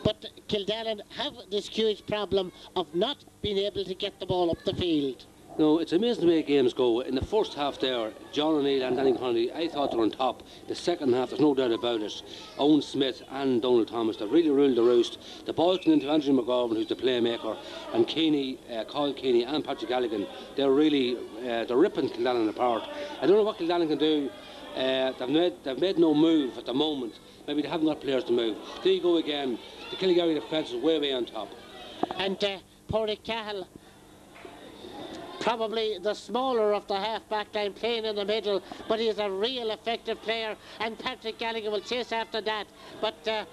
But Kildallan have this huge problem of not being able to get the ball up the field. No, it's amazing the way games go. In the first half there, John O'Neill and Danny Connolly, I thought they were on top. The second half, there's no doubt about it. Owen Smith and Donald Thomas, they really ruled the roost. The ball came into Andrew McGovern, who's the playmaker, and Keeney, Cathal Keeney and Patrick Galligan. They're really, they're ripping Kildallan apart. I don't know what Kildallan can do. They've made no move at the moment. Maybe they haven't got players to move. There you go again. The Killygary defence is way on top. And Pádraig Cahill, probably the smaller of the half-back line, playing in the middle, but he's a real effective player, and Patrick Gallagher will chase after that. But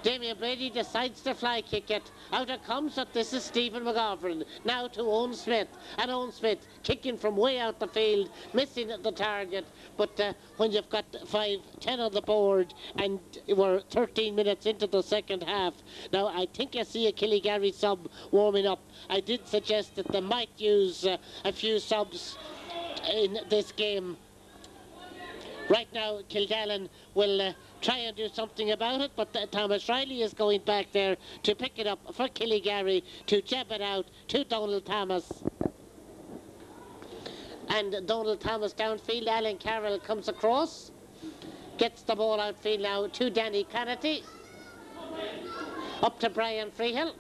Damien Brady decides to fly kick it. Out it comes, but this is Stephen McGovern. Now to Owen Smith, and Owen Smith kicking from way out the field, missing the target. But when you've got 5-10 on the board, and we're 13 minutes into the second half, now I think I see a Killygary sub warming up. I did suggest that they might use a few subs in this game. Right now, Kildallan will try and do something about it, but Thomas Riley is going back there to pick it up for Killygary, to jab it out to Donald Thomas. And Donald Thomas downfield, Alan Carroll comes across, gets the ball outfield now to Danny Connolly, up to Brian Freehill.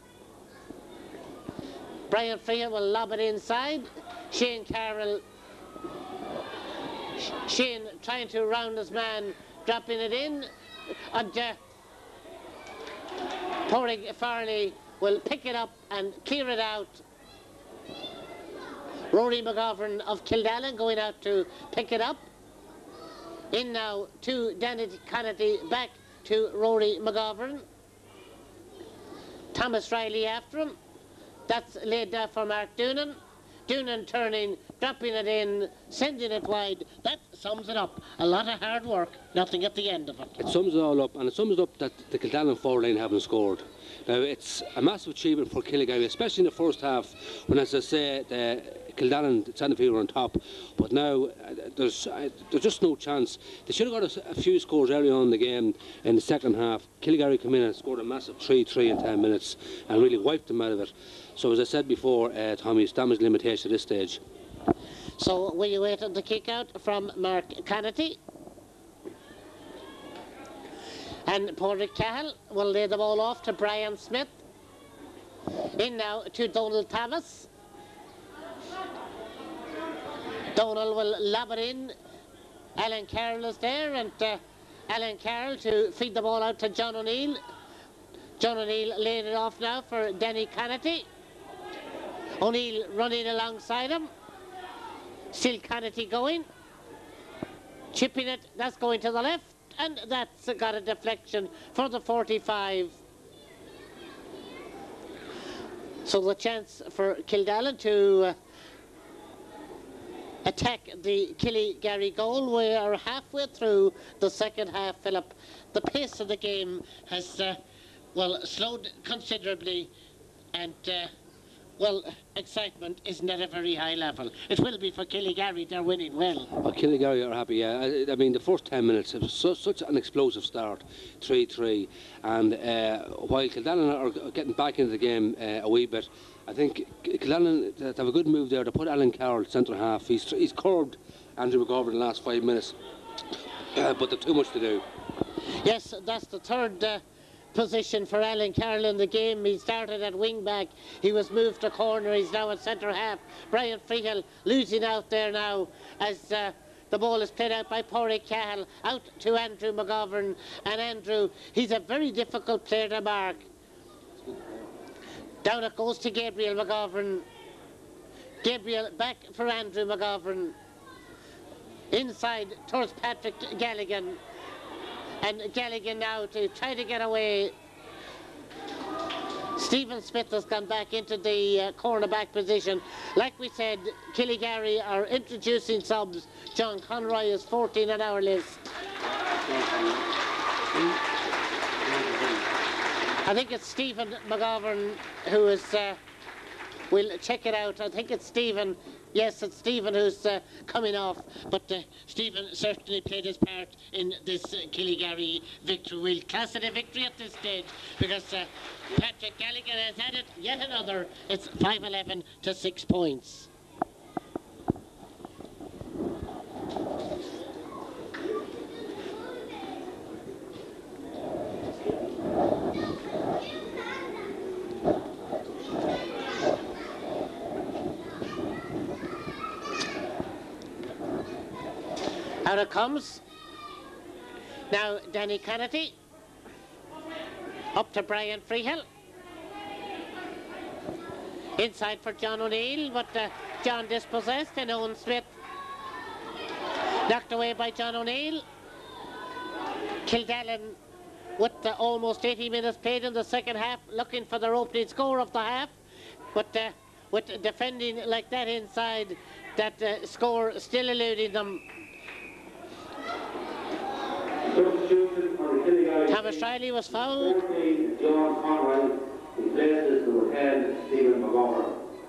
Brian Freehill will lob it inside. Shane trying to round his man, dropping it in, and Pádraig Farley will pick it up and clear it out. Rory McGovern of Kildallan going out to pick it up. In now to Danny Connolly, back to Rory McGovern. Thomas Riley after him. That's laid down for Mark Doonan. Doonan turning, dropping it in, sending it wide. That sums it up. A lot of hard work, nothing at the end of it. It sums it all up, and it sums up that the Kildallan forward line haven't scored. Now, it's a massive achievement for Killlygarry, especially in the first half, when, as I say, the Kildallan centre field were on top. But now, there's just no chance. They should have got a few scores early on in the game in the second half. Killlygarry come in and scored a massive 3-3 in 10 minutes and really wiped them out of it. So, as I said before, Tommy, it's damage limitation at this stage. So, will you wait on the kick out from Mark Connolly? And Pádraig Cahill will lay the ball off to Brian Smith. In now to Donald Thomas. Donald will lob it in. Alan Carroll is there, and Alan Carroll to feed the ball out to John O'Neill. John O'Neill laying it off now for Danny Connaughty. O'Neill running alongside him. Still Connaughty going. Chipping it, that's going to the left, and that's got a deflection for the 45. So the chance for Kildallan to attack the Killygary goal. We are halfway through the second half, Philip. The pace of the game has, slowed considerably, and, excitement isn't at a very high level. It will be for Killygary, they're winning well. Well, Killygary are happy, yeah. I mean, the first 10 minutes, it was such an explosive start, 3-3. And while Kildallan are getting back into the game a wee bit, I think Kildallan have a good move there to put Alan Carroll centre half. He's curbed Andrew McGovern in the last 5 minutes, but they've too much to do. Yes, that's the third position for Alan Carroll in the game. He started at wing back, he was moved to corner, he's now at centre half. Brian Freehill losing out there now as the ball is played out by Pádraig Cahill out to Andrew McGovern, and Andrew, he's a very difficult player to mark. Down it goes to Gabriel McGovern. Gabriel back for Andrew McGovern. Inside towards Patrick Galligan. And Galligan now to try to get away. Stephen Smith has gone back into the cornerback position. Like we said, Killygary are introducing subs. John Conroy is 14 on our list. I think it's Stephen McGovern who is, we'll check it out. I think it's Stephen. Yes, it's Stephen who's coming off, but Stephen certainly played his part in this Killygary victory. We'll class it a victory at this stage because Patrick Gallagher has added yet another. It's 5-11 to 6 points. Out it comes. Now Danny Connaughty. Up to Brian Freehill. Inside for John O'Neill, but John dispossessed, and Owen Smith knocked away by John O'Neill. Kildallan with almost 80 minutes played in the second half, looking for their opening score of the half, but with defending like that inside, that score still eluding them. Thomas Riley was fouled.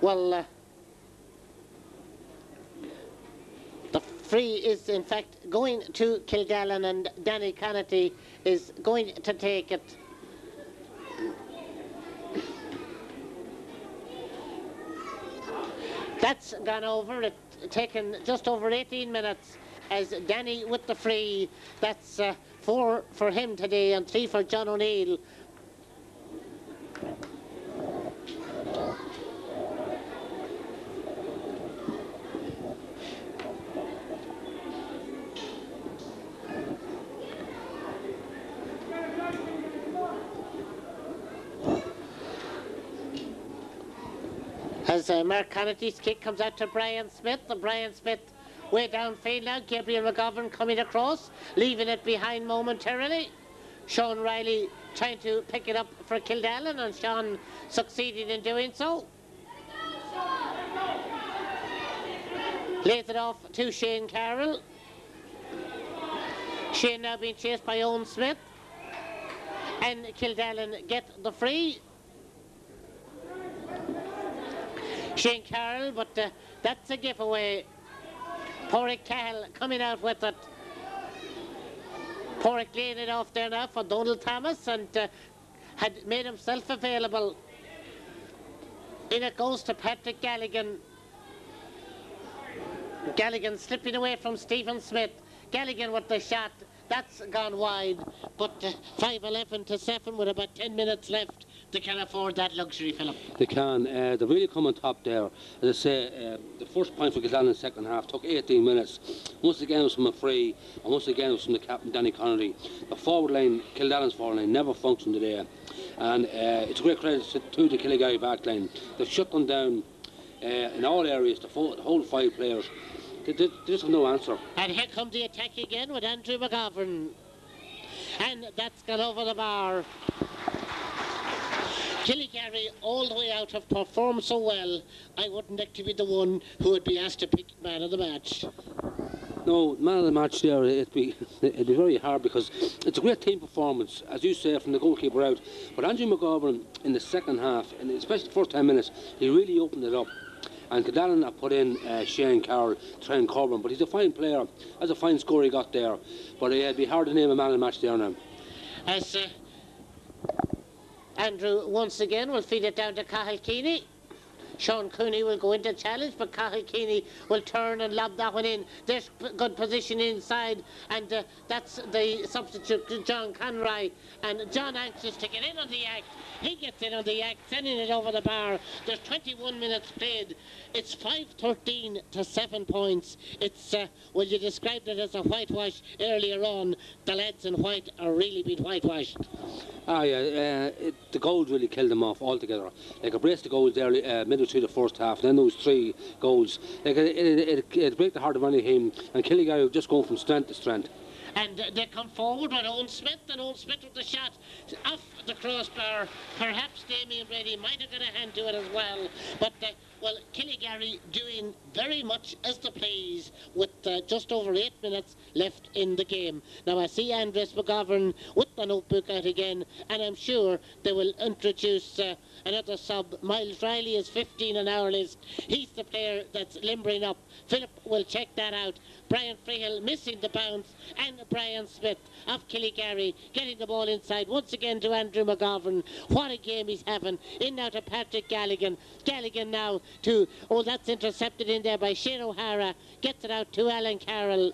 Well, the free is in fact going to Kildallan, and Danny Connaughty is going to take it. That's gone over. It's taken just over 18 minutes. As Danny with the free, that's 4 for him today and 3 for John O'Neill. As Mark Connaughty's kick comes out to Brian Smith, and Brian Smith way downfield now. Gabriel McGovern coming across, leaving it behind momentarily. Sean Riley trying to pick it up for Kildallan, and Sean succeeding in doing so. Lays it off to Shane Carroll. Shane now being chased by Owen Smith. And Kildallan get the free. Shane Carroll, but that's a giveaway. Porrick Cahill coming out with it. Porrick laying it off there now for Donald Thomas and had made himself available. In it goes to Patrick Galligan. Galligan slipping away from Stephen Smith. Galligan with the shot. That's gone wide. But 5-11 to 7 with about 10 minutes left. They can afford that luxury, Philip. They can. They really come on top there. As I say, the first point for Kildallan in the second half took 18 minutes. Once again it was from a free, and once again it was from the captain, Danny Connery. The forward line, Kildallan's forward line, never functioned today. And it's a great credit to the Killygary back line. They've shut them down in all areas, the whole 5 players. They just have no answer. And here comes the attack again with Andrew McGovern. And that's gone over the bar. Killygary all the way out have performed so well, I wouldn't like to be the one who would be asked to pick man of the match. No, man of the match there, it'd be very hard because it's a great team performance, as you say, from the goalkeeper out. But Andrew McGovern in the second half, and especially the first 10 minutes, he really opened it up. And Kildallan have put in Shane Carroll to try and cover him, but he's a fine player. That's a fine score he got there. But it'd be hard to name a man of the match there now. As Andrew once again will feed it down to Cahill Keeney. Sean Cooney will go into challenge, but Cahill Keeney will turn and lob that one in. There's good position inside, and that's the substitute, John Conroy. And John anxious to get in on the act. He gets in on the act, sending it over the bar. There's 21 minutes played. It's 5-13 to 7 points. It's, well, you described it as a whitewash earlier on. The lads in white are really being whitewashed. Ah, yeah, the goals really killed them off altogether. Like a brace of goals there, middle through the first half, and then those 3 goals. Like it'd break the heart of any team, and Killygary just going from strength to strength. And they come forward with Owen Smith, and Owen Smith with the shot off the crossbar. Perhaps Damien Brady might have got a hand to it as well. But, well, Killygary doing very much as they please with just over 8 minutes left in the game. Now, I see Andres McGovern with the notebook out again, and I'm sure they will introduce another sub. Miles Riley is 15 an hour list. He's the player that's limbering up. Philip will check that out. Brian Freehill missing the bounce, and Brian Smith of Killygary getting the ball inside once again to Andrew McGovern. What a game he's having. In now to Patrick Galligan. Galligan now to, oh, that's intercepted in there by Shane O'Hara. Gets it out to Alan Carroll.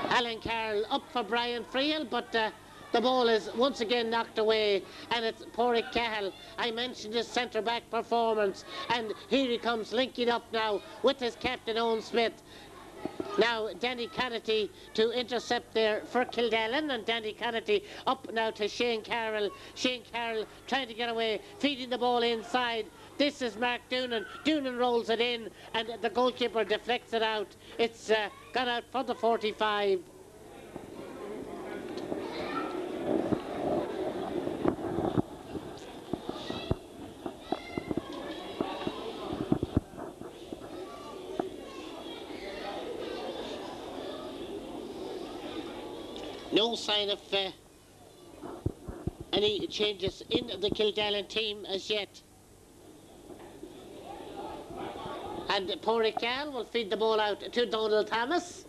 Alan Carroll up for Brian Freehill, but the ball is once again knocked away, and it's Porrick Cahill. I mentioned his centre-back performance, and here he comes linking up now with his captain Owen Smith. Now Danny Connolly to intercept there for Kildallan, and Danny Connolly up now to Shane Carroll. Shane Carroll trying to get away, feeding the ball inside. This is Mark Doonan. Doonan rolls it in, and the goalkeeper deflects it out. It's gone out for the 45. No sign of any changes in the Kildallan team as yet. And Porrick Cahill will feed the ball out to Donald Thomas.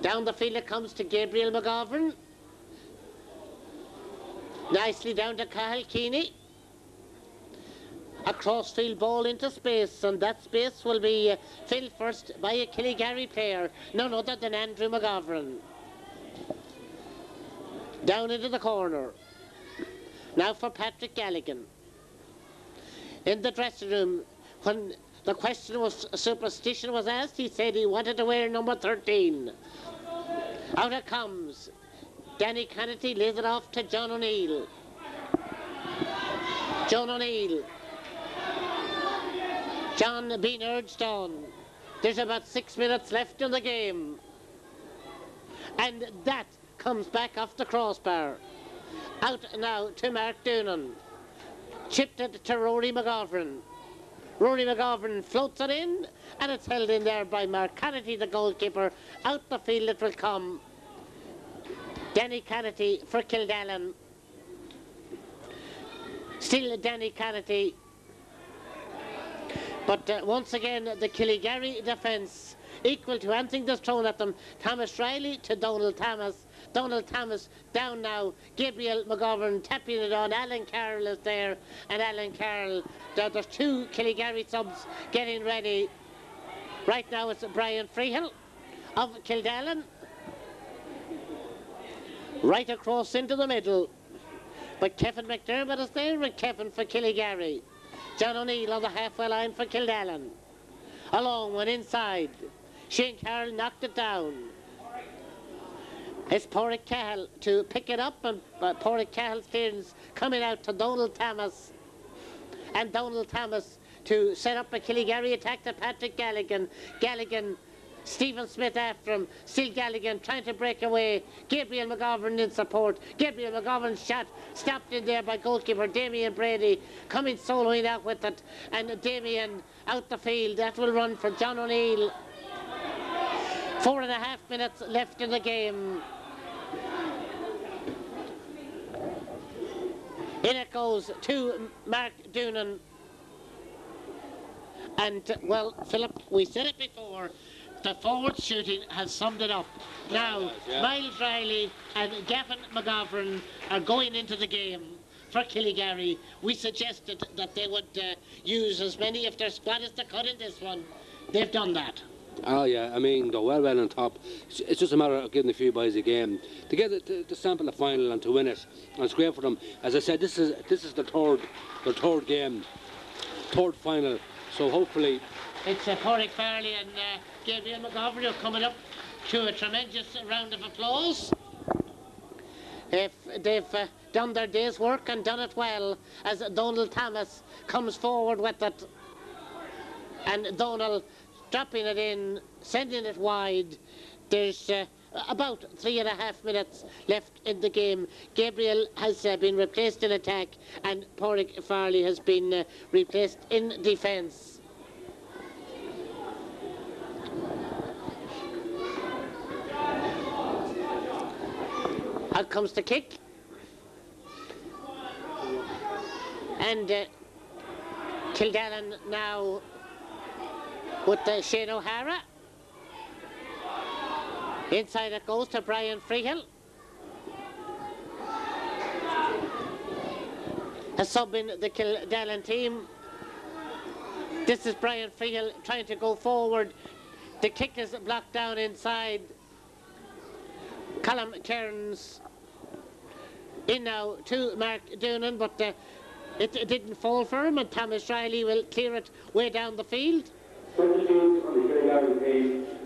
Down the field it comes to Gabriel McGovern. Nicely down to Cahill Keeney. A crossfield ball into space, and that space will be filled first by a Killygary player, none other than Andrew McGovern. Down into the corner. Now for Patrick Galligan. In the dressing room, when the question was superstition was asked, he said he wanted to wear number 13. Out it comes. Danny Connolly lays it off to John O'Neill. John O'Neill. John being urged on. There's about 6 minutes left in the game. And that comes back off the crossbar. Out now to Mark Doonan. Chipped it to Rory McGovern. Rory McGovern floats it in, and it's held in there by Mark Cannity, the goalkeeper. Out the field it will come. Danny Cannity for Kildallan. Still Danny Cannity. But once again, the Killygary defence equal to anything that's thrown at them. Thomas Riley to Donald Thomas. Donald Thomas down now. Gabriel McGovern tapping it on. Alan Carroll is there. And Alan Carroll, there's two Killygary subs getting ready. Right now it's Brian Freehill of Kildallan. Right across into the middle. But Kevin McDermott is there and Kevin for Killygary. John O'Neill on the halfway line for Kildallan. A long one inside. Shane Carroll knocked it down. It's Porrick Cahill to pick it up, and Porrick Cahill's clearance coming out to Donald Thomas. And Donald Thomas to set up a Killygary attack to Patrick Galligan. Galligan, Stephen Smith after him. Still Galligan trying to break away. Gabriel McGovern in support. Gabriel McGovern's shot stopped in there by goalkeeper Damien Brady. Coming soloing out with it. And Damien out the field. That will run for John O'Neill. 4.5 minutes left in the game. In it goes to Mark Doonan. And, well, Philip, we said it before, the forward shooting has summed it up. Now, Miles Riley and Gavin McGovern are going into the game for Killygary. We suggested that they would use as many of their squad as they could in this one. They've done that. Oh yeah, I mean, they're well on top. It's just a matter of giving a few boys a game to get it, to sample the final and to win it. And it's great for them. As I said, this is the third game, third final. So hopefully, it's Porrick Farley and Gabriel McGovern are coming up to a tremendous round of applause. If they've done their day's work and done it well, as Donald Thomas comes forward with it, and Donald dropping it in, sending it wide. There's about 3.5 minutes left in the game. Gabriel has been replaced in attack, and Porrick Farley has been replaced in defence. Out comes the kick. And Kildallan now with Shane O'Hara. Inside it goes to Brian Freehill. A sub in the Kildallan team. This is Brian Freehill trying to go forward. The kick is blocked down inside. Callum Cairns in now to Mark Doonan, but it didn't fall for him, and Thomas Riley will clear it way down the field.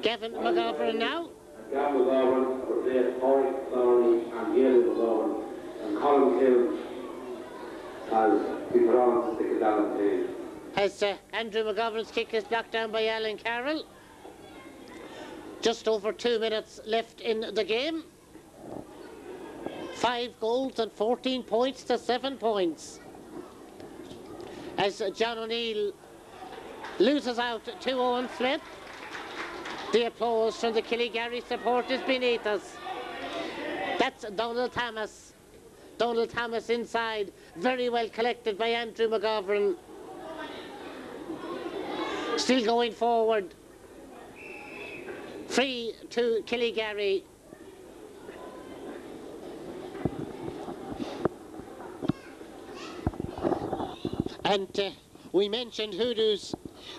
Gavin McGovern now. Gavin McGovern replaced Porrick Farley and Gabriel McGovern, and Colin Hill has been put on to the Kildallan team. As Andrew McGovern's kick is blocked down by Alan Carroll. Just over 2 minutes left in the game. 5 goals and 14 points to 7 points. As John O'Neill loses out to Owen Smith. The applause from the Killygary supporters beneath us. That's Donald Thomas. Donald Thomas inside, very well collected by Andrew McGovern. Still going forward. Free to Killygary. And we mentioned hoodoos.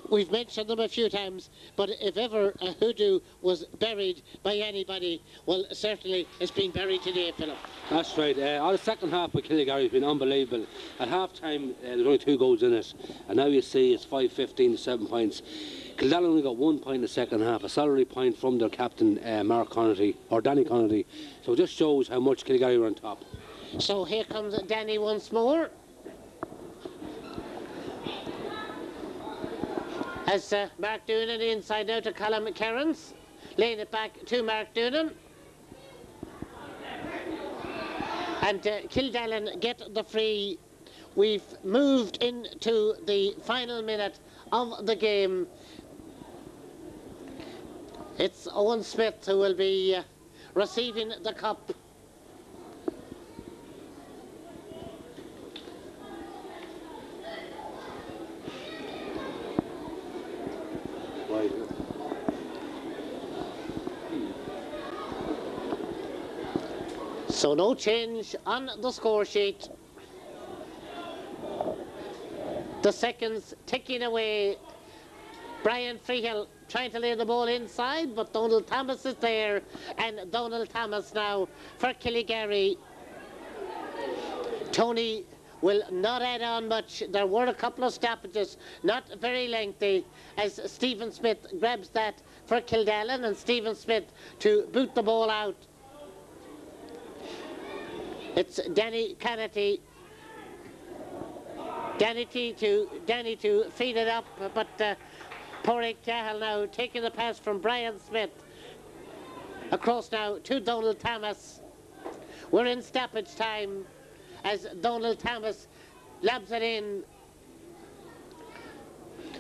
We've mentioned them a few times, but if ever a hoodoo was buried by anybody, well, certainly it's been buried today, Philip. That's right. The second half of Killygary has been unbelievable. At half-time, there's only 2 goals in it, and now you see it's 5-15 to 7 points. Kildallan only got 1 point in the second half, a salary point from their captain, Mark Connerty, or Danny Connerty. So it just shows how much Killygary were on top. So here comes Danny once more. As Mark Doonan inside now to Callum Cairns, laying it back to Mark Doonan. And Kildallan get the free. We've moved into the final minute of the game. It's Owen Smith who will be receiving the cup. So no change on the score sheet. The seconds ticking away. Brian Freehill trying to lay the ball inside, but Donald Thomas is there, and Donald Thomas now for Killygary. Tony will not add on much. There were a couple of stoppages, not very lengthy, as Stephen Smith grabs that for Kildallan, and Stephen Smith to boot the ball out. It's Danny Canity. Danny to feed it up, but Porrick Cahill now taking the pass from Brian Smith. Across now to Donald Thomas. We're in stoppage time as Donald Thomas lobs it in.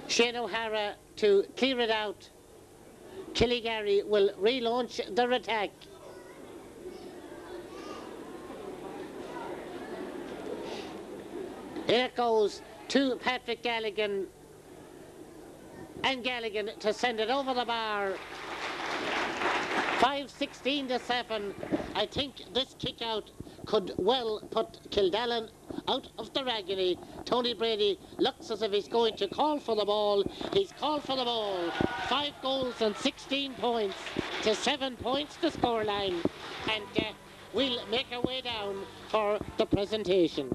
Shane O'Hara to clear it out. Killygary will relaunch their attack. In it goes to Patrick Galligan, and Galligan to send it over the bar. 5-16 to 7. I think this kick out could well put Kildallan out of their agony. Tony Brady looks as if he's going to call for the ball. He's called for the ball. 5 goals and 16 points to 7 points the scoreline. And we'll make our way down for the presentation.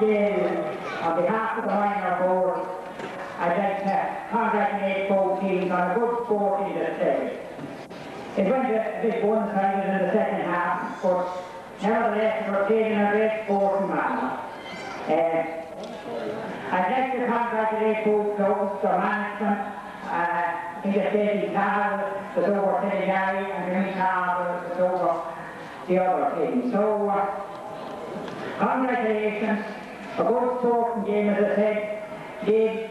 On behalf of the minor board, I'd like to congratulate both teams on a good sporting display. It went a bit one-sided in the second half, but nevertheless we were taking a great sporting manner. I'd like to congratulate both clubs, their management. I think it's Eddie Carroll that's over Killygary and Jimmy Carroll that's over the other team. So, congratulations. A good sporting game, as I said, did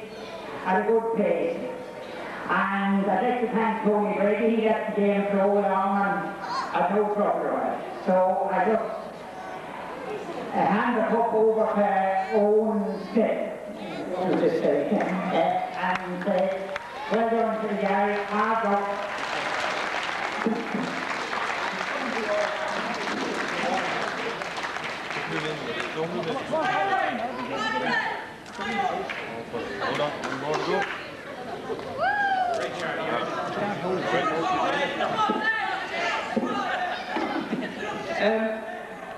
at a good pace. And I'd like to thank Tony Brady. He let the game flow along and had no trouble with it. So I just hand the cup over to Owen Smith, to this day. And well done to the guy, hard work. Don't move it. Hold on, one more to go.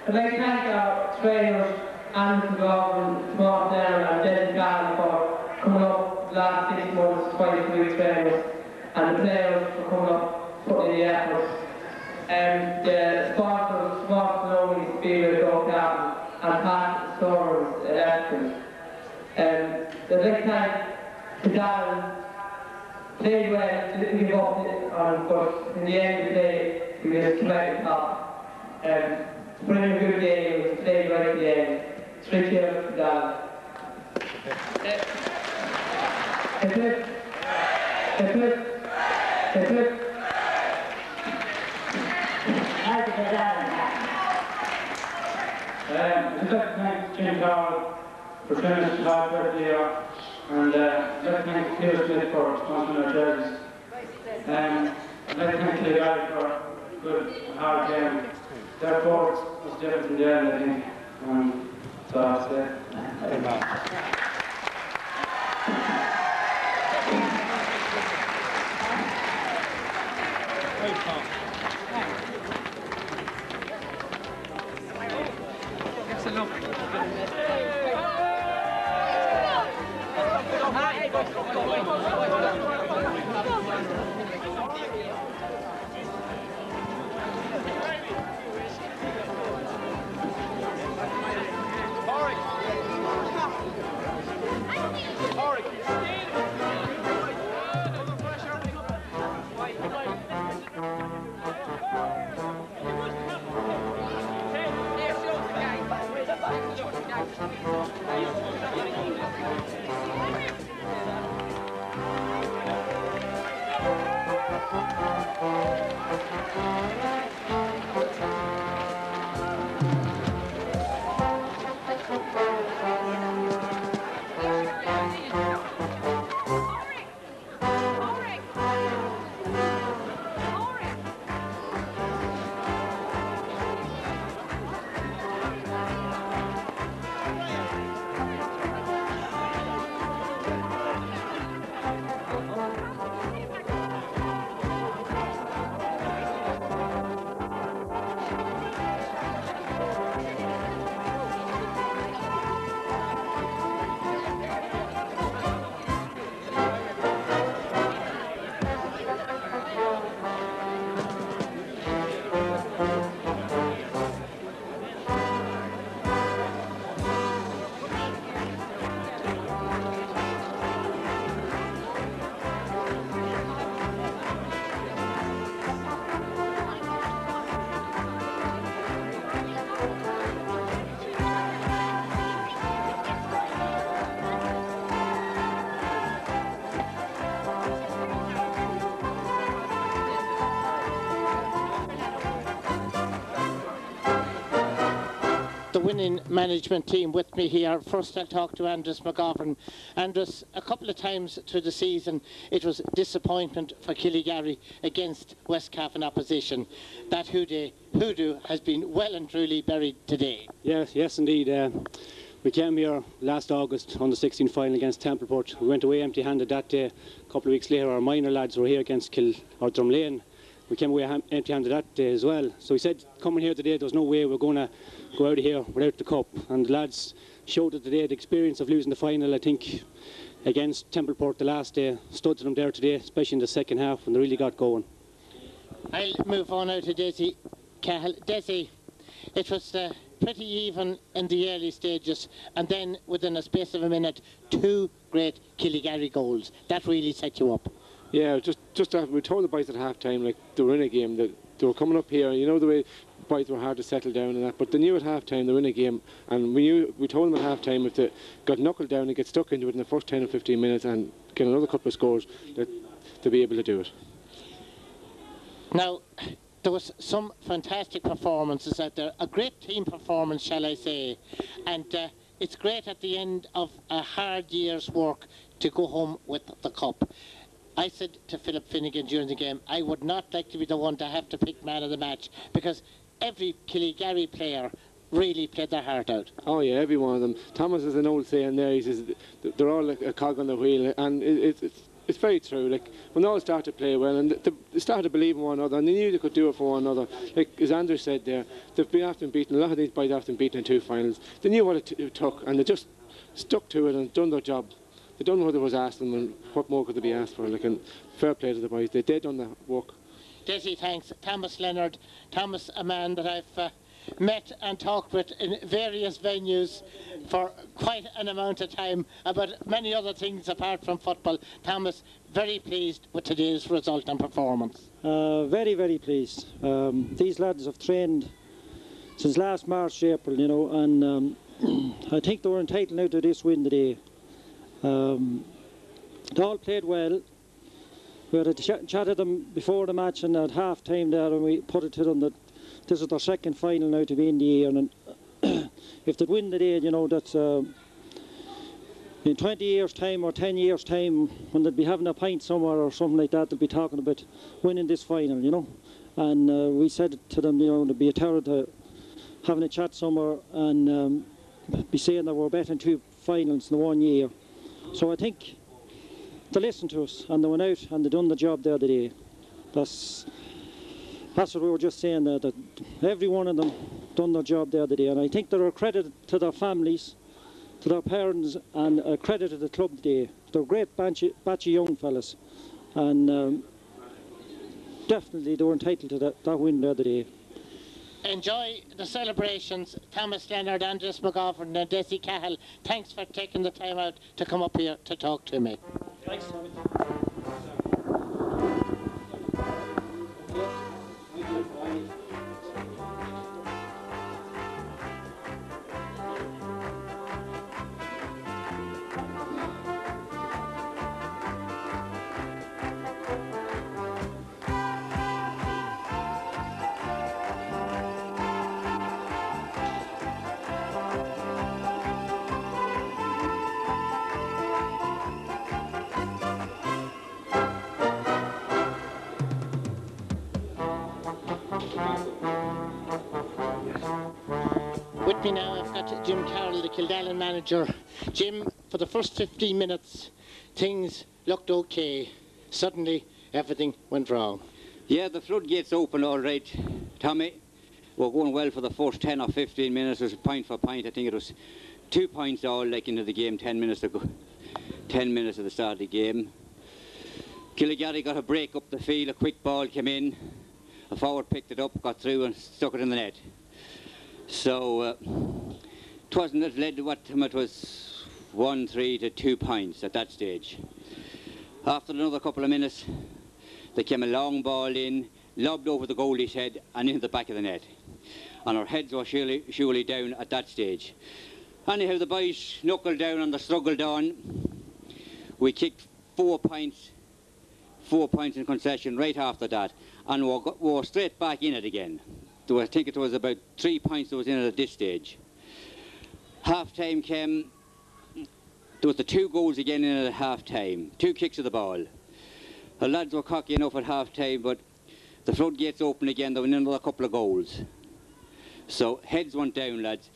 I'd like to thank our trainers, Andy Gordon, Mark Down and Dennis Garland for coming up the last 6 months, 23 trainers, and the players for coming up, putting in the effort. The sponsors, Sports Only, Speedway, Kildallan, and past stores, elections. The big time, Kildallan played well, didn't give up on, but in the end of the day, we just came out the top. Put in a good game, played right at the end. 3 cheers for Kildallan. I'd like to thank Jim Carroll for training us hard work here, and I'd like to thank Peter Smith for sponsoring our jerseys. I'd like to thank Killygary for a good, hard game. Their forwards was different from theirs, I think. So that's it. The winning management team with me here. First I'll talk to Andres McGovern. Andres, a couple of times through the season it was disappointment for Killygary against West Cavan opposition. That hoodoo has been well and truly buried today. Yes indeed. We came here last August on the 16 final against Templeport. We went away empty-handed that day. A couple of weeks later our minor lads were here against Drumlane. We came away empty-handed that day as well. So we said coming here today there's no way we're going to go out of here without the cup, and the lads showed it today. The experience of losing the final, I think, against Templeport the last day stood to them there today, especially in the second half when they really got going. I'll move on now to Desi Cahill. Desi, it was pretty even in the early stages, and then within a space of a minute 2 great Killygary goals. That really set you up. Yeah, just after we told the boys at half time, like, they were in a game, that they were coming up here, you know the way boys were hard to settle down and that, but they knew at half time they were in a game, and we told them at half time if they got knuckled down and get stuck into it in the first 10 or 15 minutes and get another couple of scores, that they'll be able to do it. Now, there was some fantastic performances out there, a great team performance, shall I say, and it's great at the end of a hard year's work to go home with the cup. I said to Philip Finnegan during the game, I would not like to be the one to have to pick man of the match, because every Killygary player really played their heart out. Oh yeah, every one of them. Thomas has an old saying there, he says they're all like a cog on the wheel, and it's very true. Like, when they all started to play well and they started to believe in one another and they knew they could do it for one another, like as Andrew said there, they've been after beaten, a lot of these boys after beaten in 2 finals. They knew what it took and they just stuck to it and done their job. They done what it was asked them, and what more could they be asked for? Like, and fair play to the boys, they did done the work. Desi, thanks. Thomas Leonard. Thomas, a man that I've met and talked with in various venues for quite an amount of time about many other things apart from football. Thomas, very pleased with today's result and performance. Very, very pleased. These lads have trained since last March, April, you know, and I think they were entitled now to this win today. They all played well. We had a chat to them before the match and at half time there, and we put it to them that this is their second final now to be in the year, and if they'd win today, you know, that's in 20 years time or 10 years time, when they'd be having a pint somewhere or something like that, they'll be talking about winning this final, you know. And we said to them, you know, there'd be a terror to having a chat somewhere and be saying that we're betting 2 finals in the 1 year. So I think they listened to us and they went out and they done the job there today. That's what we were just saying there, that every one of them done their job there today, and I think they're a credit to their families to their parents and a credit to the club today. They're a great batch of young fellas, and definitely they were entitled to that win the other day. Enjoy the celebrations, Thomas Leonard, Andres McGovern and Desi Cahill. Thanks for taking the time out to come up here to talk to me. Thanks, Tommy. With me now, I've got Jim Carroll, the Kildallan manager. Jim, for the first 15 minutes, things looked okay. Suddenly, everything went wrong. Yeah, the floodgates opened all right, Tommy. We're going well for the first 10 or 15 minutes. It was point for point. I think it was 2 points all like into the game 10 minutes ago. 10 minutes at the start of the game. Killlygarry got a break up the field. A quick ball came in. A forward picked it up, got through and stuck it in the net. So it wasn't, it led to what it was 1-3 to 2 points at that stage. After another couple of minutes, there came a long ball in, lobbed over the goalie's head and into the back of the net. And our heads were surely down at that stage. Anyhow, the boys knuckled down and they struggled on. We kicked 4 points in concession right after that, and we were straight back in it again. I think it was about 3 points that was in it at this stage. Half time came. There was the 2 goals again in it at half time. 2 kicks of the ball. The lads were cocky enough at half time, but the floodgates opened again. There were another couple of goals. So heads went down, lads.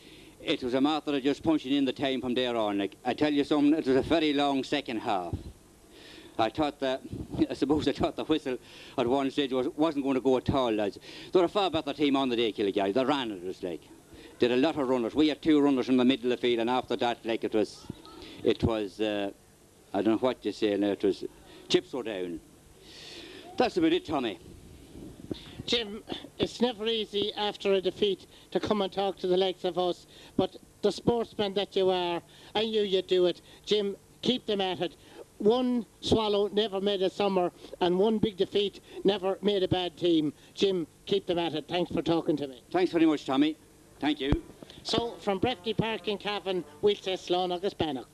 It was a matter of just punching in the time from there on. Like, I tell you something, it was a very long second half. I thought the whistle at one stage wasn't going to go at all, lads. They were a far better team on the day, Killlygarry. They ran at us, like. Did a lot of runners. We had 2 runners in the middle of the field, and after that, like, it was I don't know what you say now, it was chips were down. That's about it, Tommy. Jim, it's never easy after a defeat to come and talk to the likes of us, but the sportsman that you are, I knew you'd do it. Jim, keep them at it. One swallow never made a summer, and one big defeat never made a bad team. Jim, keep them at it. Thanks for talking to me. Thanks very much, Tommy. Thank you. So, from Breffney Park in Cavan, we'll say Slán agus Beannacht.